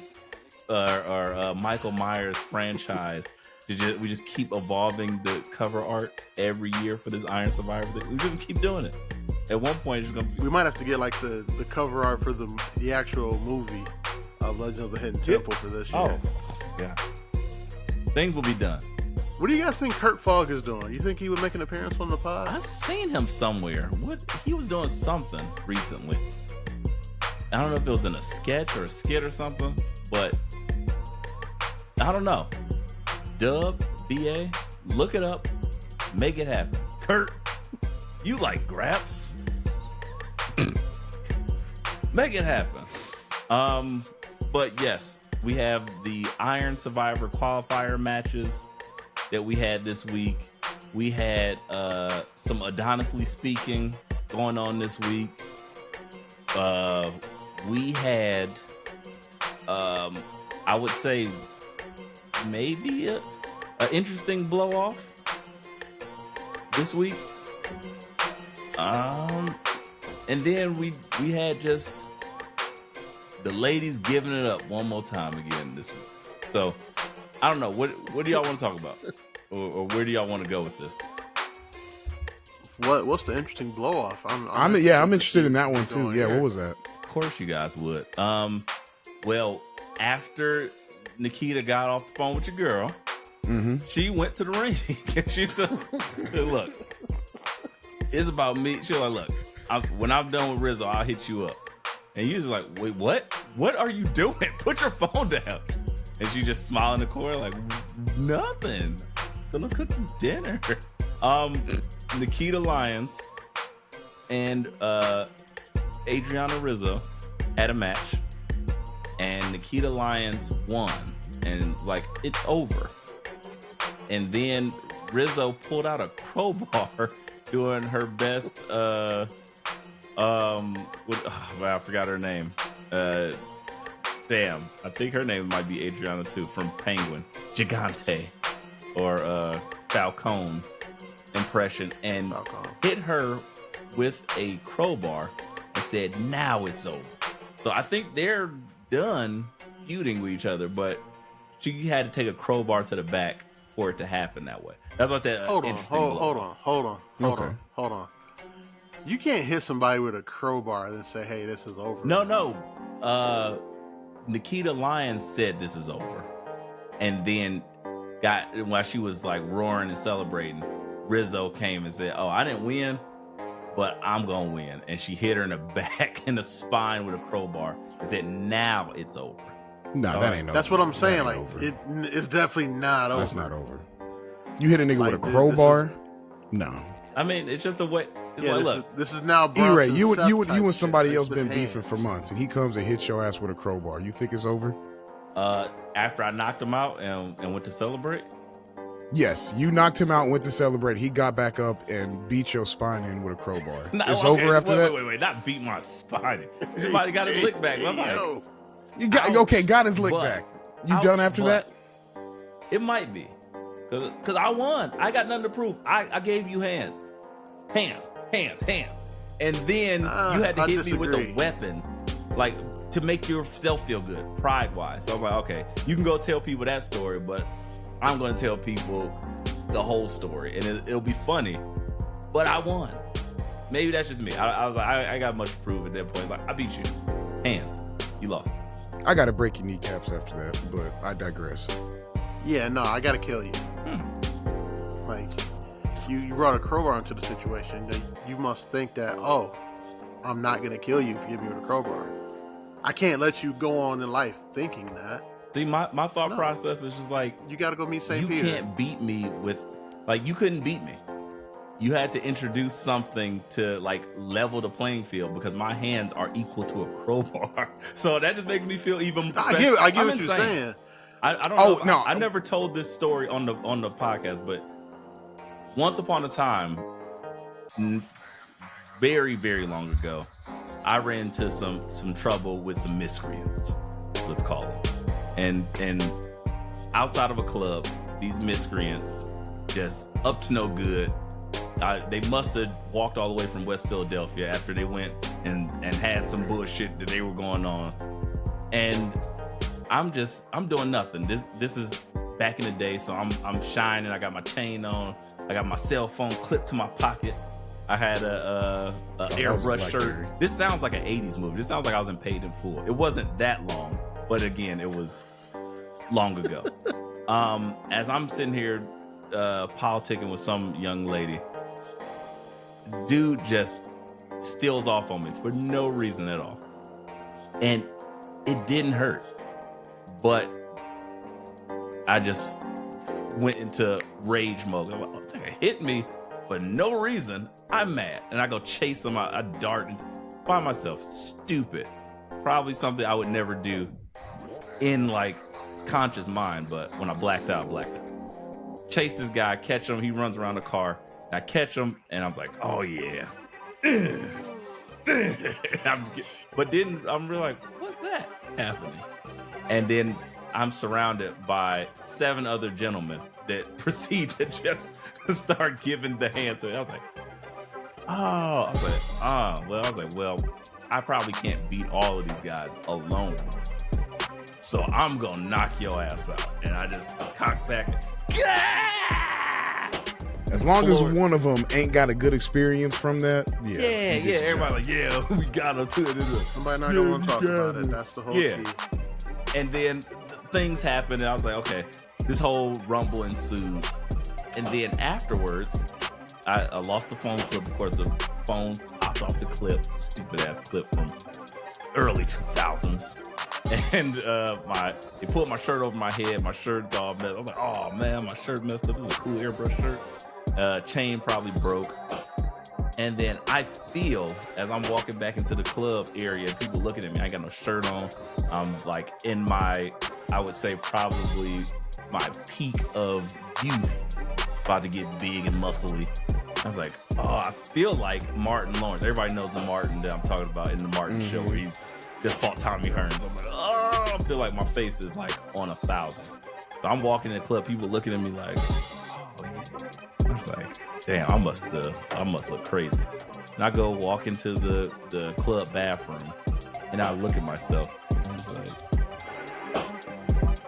or Michael Myers franchise. We just keep evolving the cover art every year for this Iron Survivor. We just keep doing it. At one point, it's gonna be... We might have to get like the cover art for the actual movie of Legend of the Hidden Temple for this year. Oh, yeah. Things will be done. What do you guys think Kurt Fogg is doing? You think he would make an appearance on the pod? I've seen him somewhere. He was doing something recently. I don't know if it was in a sketch or a skit or something, but I don't know. Dub, BA, look it up, make it happen. Kurt, you like graps? Make it happen. But yes, we have the Iron Survivor qualifier matches that we had this week. We had some Adonisly speaking going on this week. We had I would say maybe a interesting blow off this week. And then we had just the ladies giving it up one more time again this week. So I don't know. What do y'all want to talk about, or where do y'all want to go with this? What's the interesting blow off? I'm interested in that one too. Yeah, what was that? Of course, you guys would. Well, after Nikita got off the phone with your girl, she went to the ring. She said, "Look, it's about me." She was like, "Look, when I'm done with Rizzo, I'll hit you up." And you was like, "Wait, what? What are you doing? Put your phone down." And she just smiled in the corner like, "Nothing. Gonna cook some dinner." Nikita Lyons and Adriana Rizzo had a match, and Nikita Lyons won, and like it's over. And then Rizzo pulled out a crowbar doing her best. I forgot her name. Damn, I think her name might be Adriana too, from Penguin Gigante or Falcone impression, and hit her with a crowbar and said, "Now it's over." So I think they're done feuding with each other, but she had to take a crowbar to the back for it to happen that way. That's why I said hold on. You can't hit somebody with a crowbar and then say, "Hey, this is over." No. Nikita Lyons said this is over, and then while she was like roaring and celebrating, Rizzo came and said, "Oh, I didn't win, but I'm gonna win." And she hit her in the back, in the spine with a crowbar, and said, "Now it's over." No, that ain't over. That's what I'm saying. Like, it's definitely not over. That's not over. You hit a nigga with a crowbar? No. I mean, it's just the way. This is now. E-Ray, you and somebody else been beefing for months, and he comes and hits your ass with a crowbar. You think it's over? After I knocked him out and went to celebrate. Yes, you knocked him out and went to celebrate. He got back up and beat your spine in with a crowbar. It's over after that? Wait, not beat my spine. Somebody got his lick back. Got his lick back. You done after that? It might be. Because I won. I got nothing to prove. I gave you hands. And then you had to hit me with a weapon, like, to make yourself feel good, pride-wise. So I'm like, okay, you can go tell people that story, but I'm going to tell people the whole story, and it'll be funny. But I won. Maybe that's just me. I was like, I got much to prove at that point. Like, I beat you. Hands. You lost. I got to break your kneecaps after that, but I digress. Yeah, no, I got to kill you. Like, you brought a crowbar into the situation. You must think that, oh, I'm not going to kill you if you hit me with a crowbar. I can't let you go on in life thinking that. See, my thought process is just like, you got to go meet St. Peter. You can't beat me with, like, you couldn't beat me. You had to introduce something to, like, level the playing field, because my hands are equal to a crowbar. So that just makes me feel even better. I get what you're saying. I don't know. I never told this story on the podcast, but once upon a time, very, very long ago, I ran into some trouble with some miscreants, let's call them. And outside of a club, these miscreants, just up to no good. They must have walked all the way from West Philadelphia after they went and had some bullshit that they were going on. And I'm doing nothing. This is back in the day, so I'm shining. I got my chain on. I got my cell phone clipped to my pocket. I had a airbrush shirt. This sounds like an 80s movie. This sounds like I was in Paid in Full. It wasn't that long, but again, it was long ago. As I'm sitting here politicking with some young lady, dude just steals off on me for no reason at all. And it didn't hurt, but I just went into rage mode. I'm like, oh, they hit me for no reason. I'm mad. And I go chase them out. I dart and find myself stupid. Probably something I would never do in, like, conscious mind, but when I blacked out. Chase this guy, catch him. He runs around the car. I catch him, and I was like, oh, yeah. But then I'm really like, what's that happening? And then I'm surrounded by 7 other gentlemen that proceed to just start giving the hand. So I was like, well, I probably can't beat all of these guys alone. So I'm gonna knock your ass out. And I just cock back and, As long as one of them ain't got a good experience from that, yeah. Everybody like, yeah, we got to do it. Somebody not gonna want to talk about it. That's the whole key. And then things happened, and I was like, okay, this whole rumble ensued. And then afterwards, I lost the phone clip. Of course, the phone popped off the clip, stupid ass clip from early 2000s. And they pulled my shirt over my head. My shirt's all messed up. I'm like, oh man, my shirt messed up. This is a cool airbrush shirt. Chain probably broke. And then I feel as I'm walking back into the club area, people looking at me. I ain't got no shirt on. I'm like in my, I would say probably my peak of youth, about to get big and muscly. I was like, oh, I feel like Martin Lawrence. Everybody knows the Martin that I'm talking about in the Martin show where he just fought Tommy Hearns. I'm like, oh, I feel like my face is like on 1,000. So I'm walking in the club, people looking at me like, oh yeah. I was like, damn, I must look crazy. And I go walk into the club bathroom and I look at myself and I was like,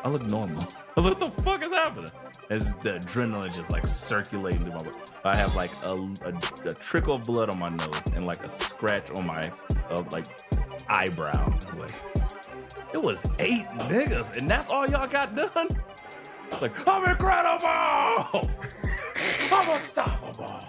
I look normal. I was like, what the fuck is happening? As the adrenaline just like circulating through my body. I have like a trickle of blood on my nose and like a scratch on my like eyebrow. I was like, it was 8 niggas and that's all y'all got done? It's like, I'm incredible! I'm unstoppable.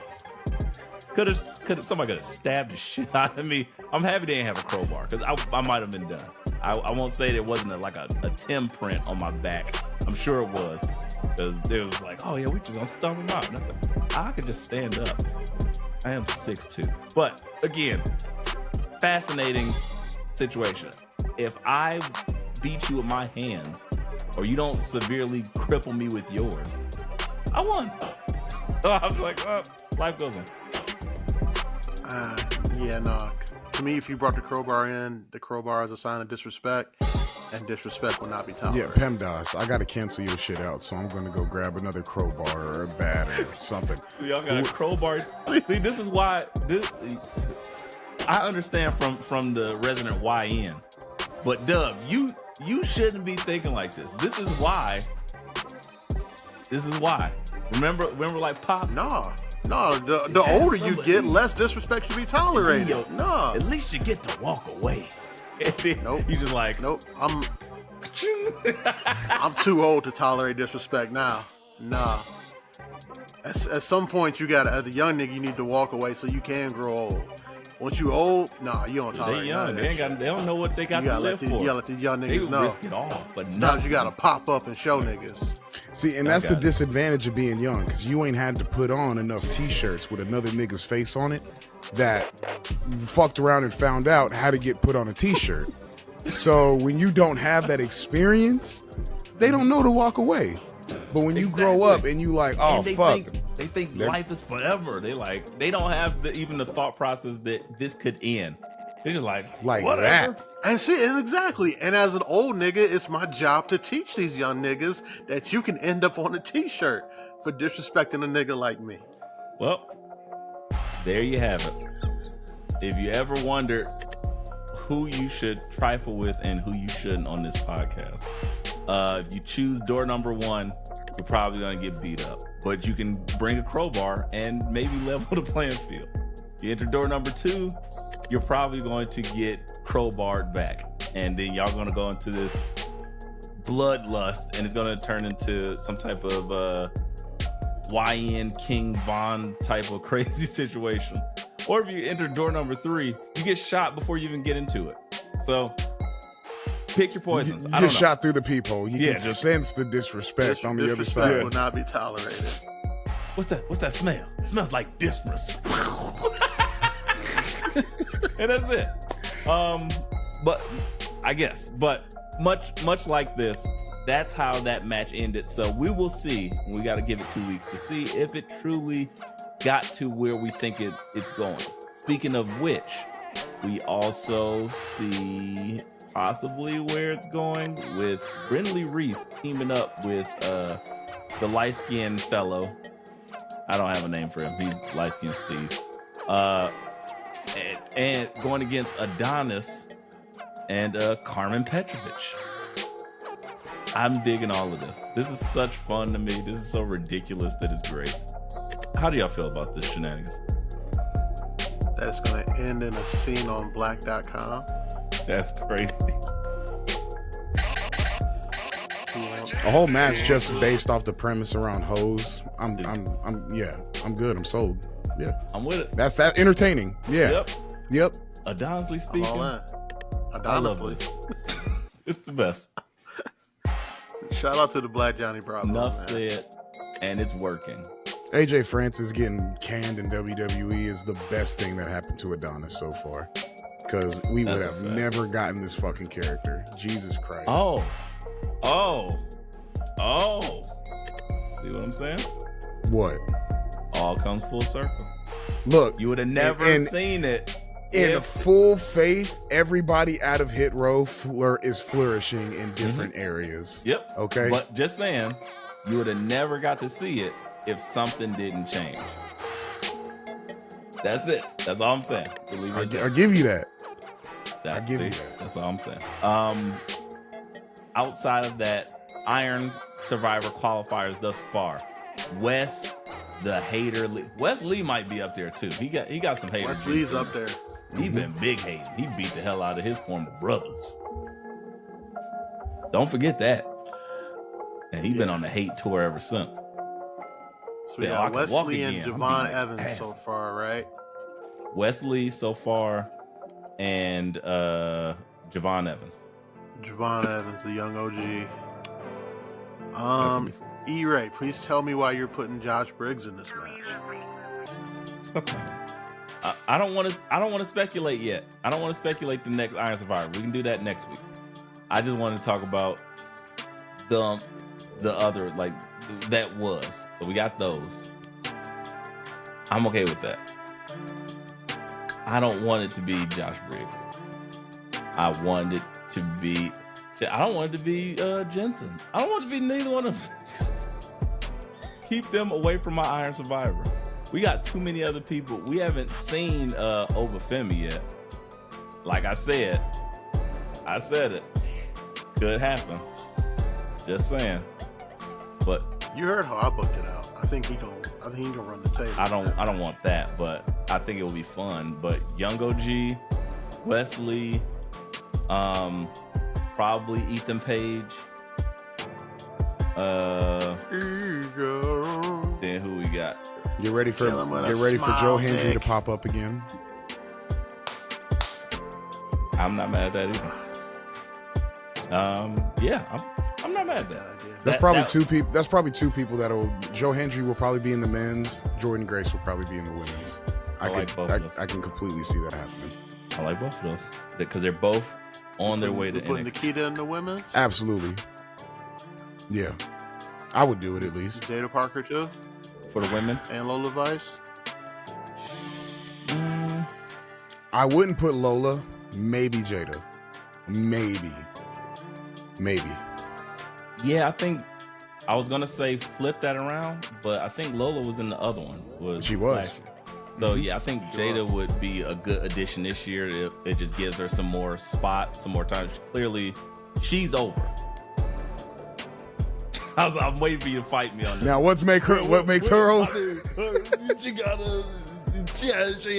Somebody could have stabbed the shit out of me. I'm happy they didn't have a crowbar because I might have been done. I won't say there wasn't a Tim print on my back. I'm sure it was. Because it was like, oh yeah, we just gonna stomp him out. And I was like, I could just stand up. I am 6'2". But again, fascinating situation. If I beat you with my hands, or you don't severely cripple me with yours, I won. So I was like, well, life goes on. Yeah, no. To me, if you brought the crowbar in, the crowbar is a sign of disrespect, and disrespect will not be tolerated. Yeah, PEMDAS, I gotta cancel your shit out, so I'm gonna go grab another crowbar or a bat or something. Y'all got a crowbar. See, this is why I understand from the resident YN, but Dub, you shouldn't be thinking like this. This is why. Remember like Pops? No. The older you get, less disrespect should be tolerated. No. At least you get to walk away. Nope. You just like, nope. I'm too old to tolerate disrespect now. Nah. At some point, you gotta, as a young nigga, you need to walk away so you can grow old. Once you old, nah, you don't tolerate. They young. They don't know what they got to live for. You gotta let these young niggas they know. Risk it all, but sometimes you gotta pop up and show niggas. See, and that's the disadvantage of being young, because you ain't had to put on enough t-shirts with another nigga's face on it that fucked around and found out how to get put on a t-shirt. So when you don't have that experience, they don't know to walk away. But when you grow up and you like, oh, fuck. They think life is forever. They don't have even the thought process that this could end. They're just like whatever. That. And see, and exactly. And as an old nigga, it's my job to teach these young niggas that you can end up on a t-shirt for disrespecting a nigga like me. Well, there you have it. If you ever wondered who you should trifle with and who you shouldn't on this podcast, if you choose door number 1, you're probably gonna get beat up. But you can bring a crowbar and maybe level the playing field. You enter door number 2, you're probably going to get crowbarred back. And then y'all gonna go into this bloodlust and it's gonna turn into some type of YN King Von type of crazy situation. Or if you enter door number 3, you get shot before you even get into it. So pick your poisons. You get shot through the peephole. You can sense the disrespect on the other side. Disrespect will not be tolerated. What's that smell? It smells like disrespect. And that's it. But I guess, much like this, that's how that match ended. So we will see. We got to give it 2 weeks to see if it truly got to where we think it's going. Speaking of which, We also see possibly where it's going with Brindley Reese teaming up with the light-skinned fellow. I don't have a name for him. He's light-skinned Steve. And going against Adonis and Carmen Petrovich. I'm digging all of this. This is such fun to me. This is so ridiculous that it's great. How do y'all feel about this shenanigans? That's going to end in a scene on black.com. That's crazy. A whole match just based off the premise around hoes. I'm good. I'm sold. Yeah. I'm with it. That's that entertaining. Yeah. Yep. Honestly speaking, I love this. It's the best. Shout out to the Black Johnny Bravo. Enough said, and it's working. AJ Francis getting canned in WWE is the best thing that happened to Adonis so far. Because we would have never gotten this fucking character. Jesus Christ. Oh. See what I'm saying? What? All comes full circle. Look. You would have never seen it. In full faith, everybody out of Hit Row is flourishing in different areas. Yep. Okay. But just saying, you would have never got to see it if something didn't change. That's it. That's all I'm saying. I'll give you that. I give you that. That's all I'm saying. Outside of that, Iron Survivor qualifiers thus far. Wes, the hater. Wes Lee might be up there too. He got some haters. Wes Lee's up there. He been big hating. He beat the hell out of his former brothers. Don't forget that. And he been on the hate tour ever since. So we got Wesley and Javon Evans so far, right? Wesley so far, and Javon Evans. Javon Evans, the young OG. E-Ray, please tell me why you're putting Josh Briggs in this match. I don't want to speculate yet. I don't want to speculate the next Iron Survivor. We can do that next week. I just want to talk about the other, like, that was. So we got those. I'm okay with that. I don't want it to be Josh Briggs. I don't want it to be Jensen. I don't want it to be neither one of them. Keep them away from my Iron Survivor. We got too many other people. We haven't seen Obafemi yet. Like I said it. Could happen. Just saying. But you heard how I booked it out. I think he gonna run the table. I don't want that, but I think it will be fun. But Young OG, Wesley, probably Ethan Page. Then who we got? Get ready for Joe Hendry to pop up again. I'm not mad at that either. I'm not mad at that. That's probably two people. That's probably two people that'll. Joe Hendry will probably be in the men's. Jordan Grace will probably be in the women's. I can completely see that happening. I like both of those because they're both on their way to putting NXT. Nikita in the women's. Absolutely. Yeah, I would do it at least. Jada Parker too. For the women and Lola Vice. I wouldn't put Lola. Maybe Jada. Maybe. Yeah, I think I was gonna say flip that around, but I think Lola was in the other one. She was. So yeah, I think Jada would be a good addition this year. It just gives her some more spots, some more time. Clearly, she's over. I'm waiting for you to fight me on this. Now, what makes her over? She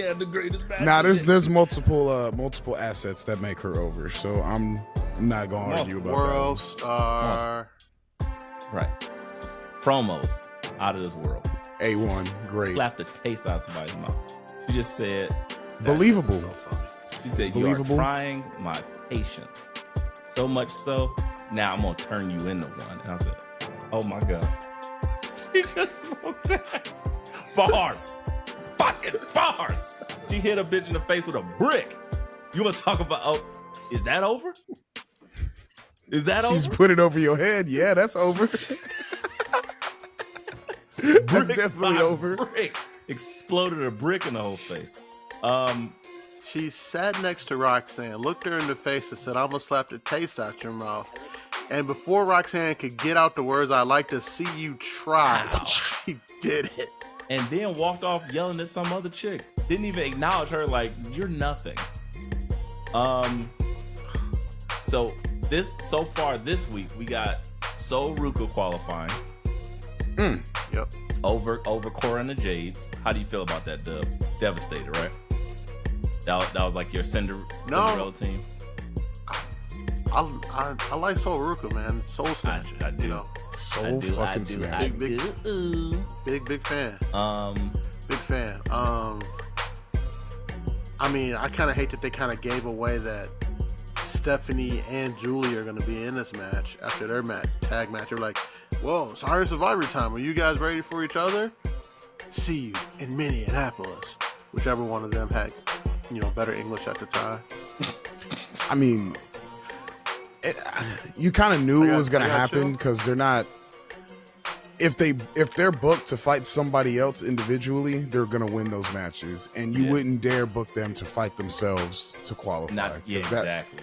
had the greatest match. Now, there's multiple assets that make her over, so I'm not gonna argue about World Star. Right. Promos out of this world. A1, great. Slapped the taste out of somebody's mouth. She just said, believable. She said, you are trying my patience. So much so, now I'm gonna turn you into one. And I said, oh my God. He just smoked that. Bars. Fucking bars. She hit a bitch in the face with a brick. You want to talk about, is that over? Is that over? She's put it over your head. Yeah, that's over. That's definitely over. Brick. Exploded a brick in the whole face. She sat next to Roxanne, looked her in the face, and said, "I'm gonna slap the taste out your mouth." And before Roxanne could get out the words, "I'd like to see you try," Wow. she did it. And then walked off yelling at some other chick. Didn't even acknowledge her, like, you're nothing. So far this week, we got Sol Ruka qualifying. Yep. Over Cora and the Jades. How do you feel about that, Dub? Devastated, right? That was like your Cinderella team. I like Sol Ruka, man. Soul snatcher. I do. You know? So fucking snatch. Big fan. Big fan. I mean, I kind of hate that they kind of gave away that Stephanie and Julie are going to be in this match after their tag match. They're like, "Whoa, sorry, Survivor time. Are you guys ready for each other? See you in Minneapolis." Whichever one of them had, better English at the time. I mean, you kind of knew it was going to happen because they're not. If they're booked to fight somebody else individually, they're going to win those matches, and you wouldn't dare book them to fight themselves to qualify. Exactly.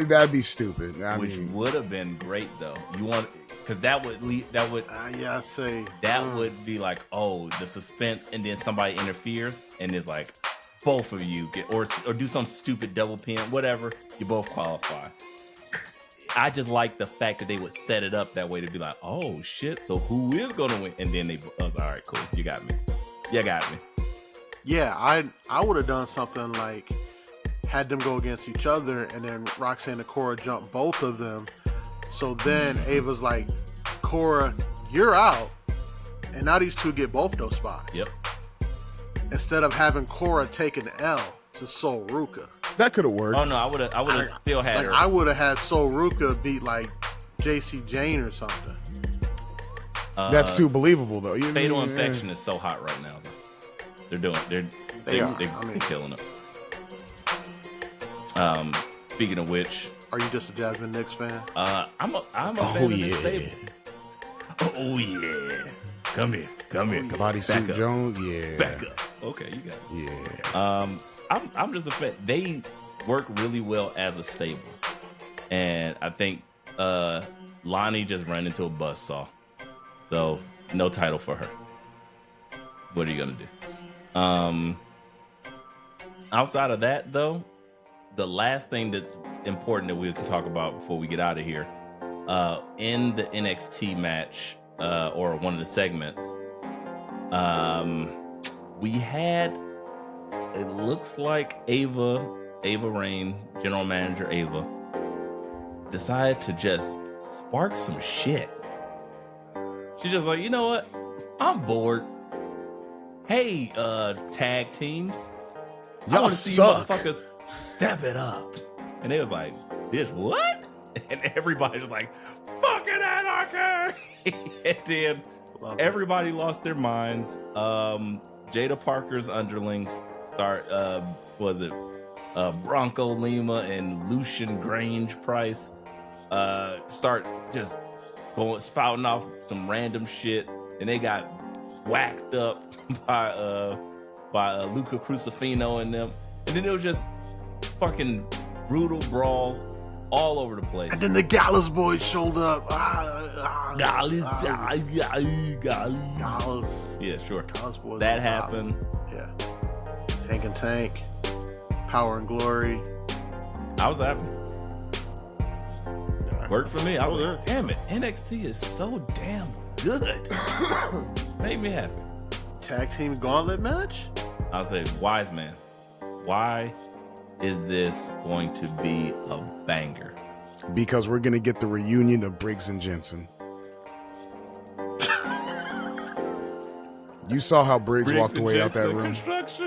That'd be stupid. Which would have been great though. Because that would would be like, oh, the suspense, and then somebody interferes, and it's like both of you get or do some stupid double pin, whatever. You both qualify. I just like the fact that they would set it up that way to be like, oh shit, so who is gonna win? And then I was all right, cool, you got me. Yeah, I would have done something like had them go against each other, and then Roxanne and Cora jump both of them. So then Ava's like, "Cora, you're out," and now these two get both those spots. Yep. Instead of having Cora take an L to Sol Ruka. That could have worked. Oh no, I would have still had her. I would have had Sol Ruka beat like JC Jane or something. That's too believable though. Fatal Infection is so hot right now. They're killing it. Speaking of which, are you just a Jasmine Nix fan? I'm a fan of this stable. Oh yeah. Come here. Bodysuit Jones, yeah. Back up. Okay, you got it. Yeah. I'm just a fan. They work really well as a stable, and I think Lonnie just ran into a buzzsaw, so no title for her. What are you gonna do? Outside of that, though, the last thing that's important that we can talk about before we get out of here, in the NXT match or one of the segments, we had. It looks like Ava Raine, general manager Ava, decided to just spark some shit. She's just like, you know what? I'm bored. Hey, tag teams, I want to see you motherfuckers step it up. And they was like, bitch, what? And everybody's just like, fucking anarchy. And then everybody lost their minds. Jada Parker's underlings Bronco Lima and Lucian Grange Price start just spouting off some random shit, and they got whacked up by Luca Crucifino and them, and then it was just fucking brutal brawls all over the place. And then the Gallus boys showed up. Gallus. Gallus. Yeah, sure. Gallus boys. That happened. Yeah. Tank and Tank. Power and Glory. I was happy. Yeah. Worked for me. I was Oh, like, damn it, NXT is so damn good. Made me happy. Tag team gauntlet match? I'll say, wise man, why is this going to be a banger? Because we're gonna get the reunion of Briggs and Jensen. You saw how Briggs walked away out that room.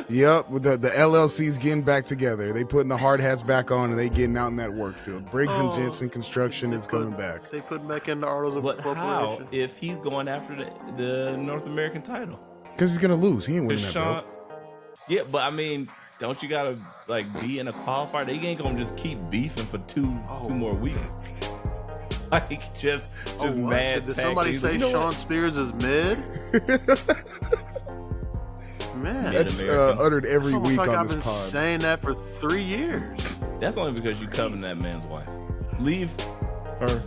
Yep, with the LLC's getting back together. They putting the hard hats back on and they getting out in that work field. Briggs and Jensen Construction is coming back. They put back in the Articles of But how Incorporation. if he's going after the North American title? Because he's gonna lose. He ain't winning that belt. Yeah, but I mean, don't you gotta like be in a qualifier? They ain't gonna just keep beefing for two more weeks. Like just mad. Did tag somebody teams. say You know Sean what? Spears is mid? Man, That's Mid-American. uttered every it's almost week like on I've this been pod. saying that for 3 years. That's only because you coveting that man's wife. Leave her.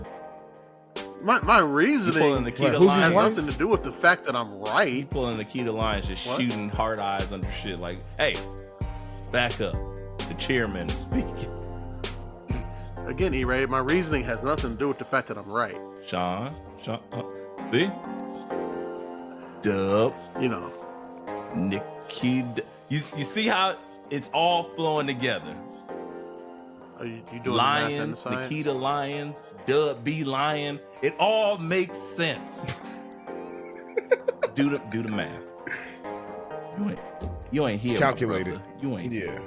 My You pulling reasoning Nikita Who's his has Lyons. wife? nothing to do with the fact that I'm You right. pulling Nikita Lyons, just What? shooting hard eyes under shit. Like, hey, back up. The chairman is speaking. Again, E-Ray, my reasoning has nothing to do with the fact that I'm right. Sean, see? Dub, You know, Nikita. You see how it's all flowing together. are you doing the math and the Lions, science? Nikita Lions, Dub B Lion. It all makes sense. do the math. You ain't here. It's my calculated. brother. You ain't. Yeah.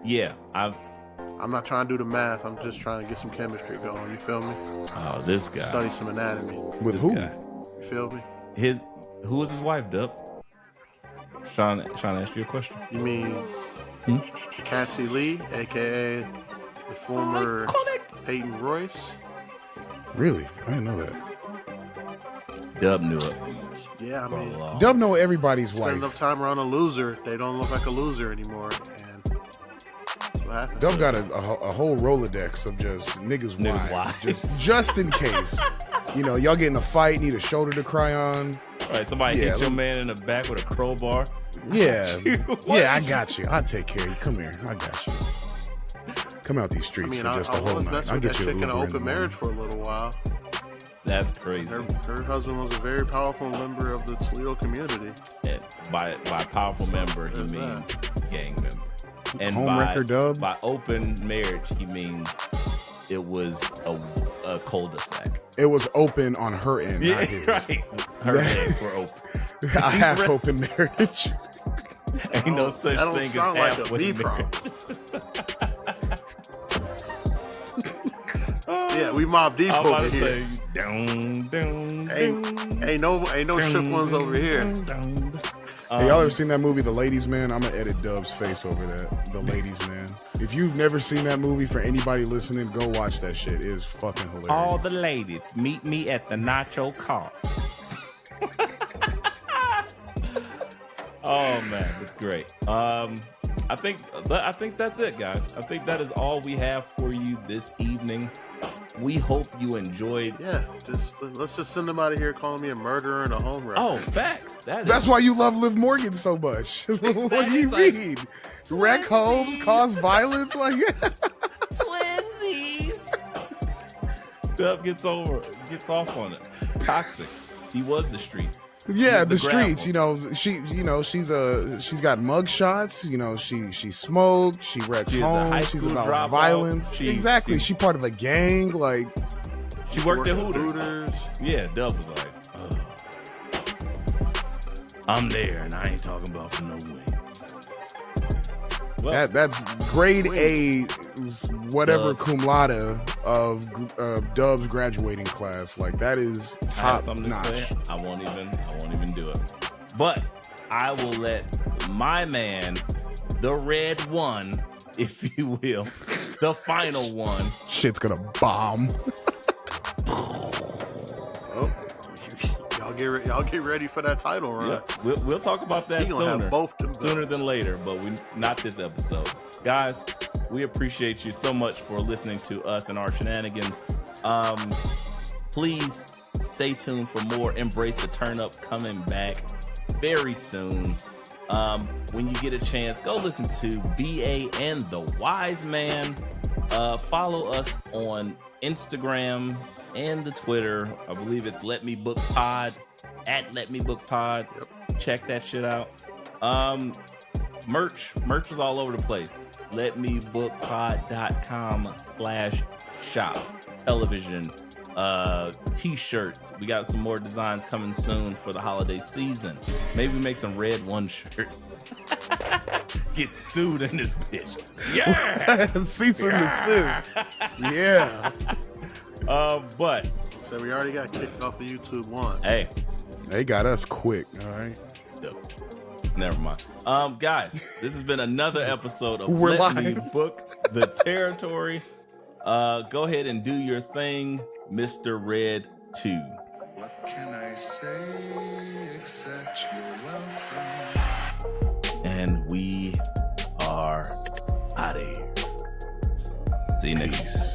Yeah. I'm not trying to do the math. I'm just trying to get some chemistry going. You feel me? Oh, this guy. Study some anatomy. With This who? guy. You feel me? Who was his wife, Dub? Sean asked you a question. You mean Hmm? Cassie Lee, aka the former Peyton Royce? Really? I didn't know that. Dub knew it. Yeah, I for a mean, long- Dub know everybody's spend wife. enough time around a loser, they don't look like a loser anymore. And that's what happened. Dub got a whole Rolodex of just niggas' Niggas' wives. wives. Just in case. You know, y'all get in a fight, need a shoulder to cry on. All right, somebody Yeah, hit your man in the back with a crowbar. Yeah. What Yeah, I is- got you. I'll take care of you. Come here. I got you. Come out these I streets mean, for I just a whole was night. messing I'll with that get you chick an in an Uber in the open marriage morning. for a little while. That's crazy. Her husband was a very powerful member of the Toledo community. And by powerful member, he What's means gang member. And Homewrecker, Dub. by open marriage, he means it was a cul-de-sac. It was open on her end, not his. right. Her legs were open. A half open marriage. Ain't no such that don't thing as sound like a halfway me marriage. Yeah, we Mob Deep I'm about over to here. say, down, down, Ain't no shook ones over here. Hey, y'all ever seen that movie, The Ladies Man? I'm gonna edit Dub's face over that. The Ladies Man. If you've never seen that movie, for anybody listening, go watch that shit. It is fucking hilarious. All the ladies, meet me at the Nacho Car. Oh man, that's great. I think that's it, guys. I think that is all we have for you this evening. We hope you enjoyed. Yeah, let's just send them out of here calling me a murderer and a home wrecker. Oh, facts. That's why you love Liv Morgan so much. What do you Exactly. mean? Wreck homes, cause violence, like twinsies. Dub gets off on it. Toxic. He was the streets. yeah, The the streets. gravel. She's got mug shots. You know, she smoked. She wrecks She's a high homes. She's school about dropout. violence. Exactly. she- She part of a gang. Like She worked at Worked Hooters. Yeah, Dub was like, ugh. I'm there, and I ain't talking about for no wings. Well, that's grade A, whatever Dubs. cum laude of Dub's graduating class. Like that is I have top something to notch. say. I won't even do it. But I will let my man, the red one, if you will, the final one. Shit's gonna bomb. Oh, y'all get ready for that title run. Yeah, we'll talk about that He gonna sooner, have both them sooner belts. than later, but not this episode. Guys, we appreciate you so much for listening to us and our shenanigans. Please stay tuned for more Embrace the Turn Up coming back very soon. When you get a chance, go listen to BA and the Wise Man. Follow us on Instagram and the Twitter. I believe it's Let Me Book Pod, at Let Me Book Pod. Check that shit out. Merch is all over the place. LetMeBookPod.com/shop. Television, t-shirts. We got some more designs coming soon for the holiday season. Maybe make some red one shirts. Get sued in this bitch. Yeah. Cease and desist. Yeah. But So we already got kicked off of YouTube once. hey, They got us quick. All right. never mind. Guys, this has been another episode of We're Let Me live. Book the Territory. Go ahead and do your thing, Mr. Red 2. What can I say except you're welcome? and we are out of here. See you next week.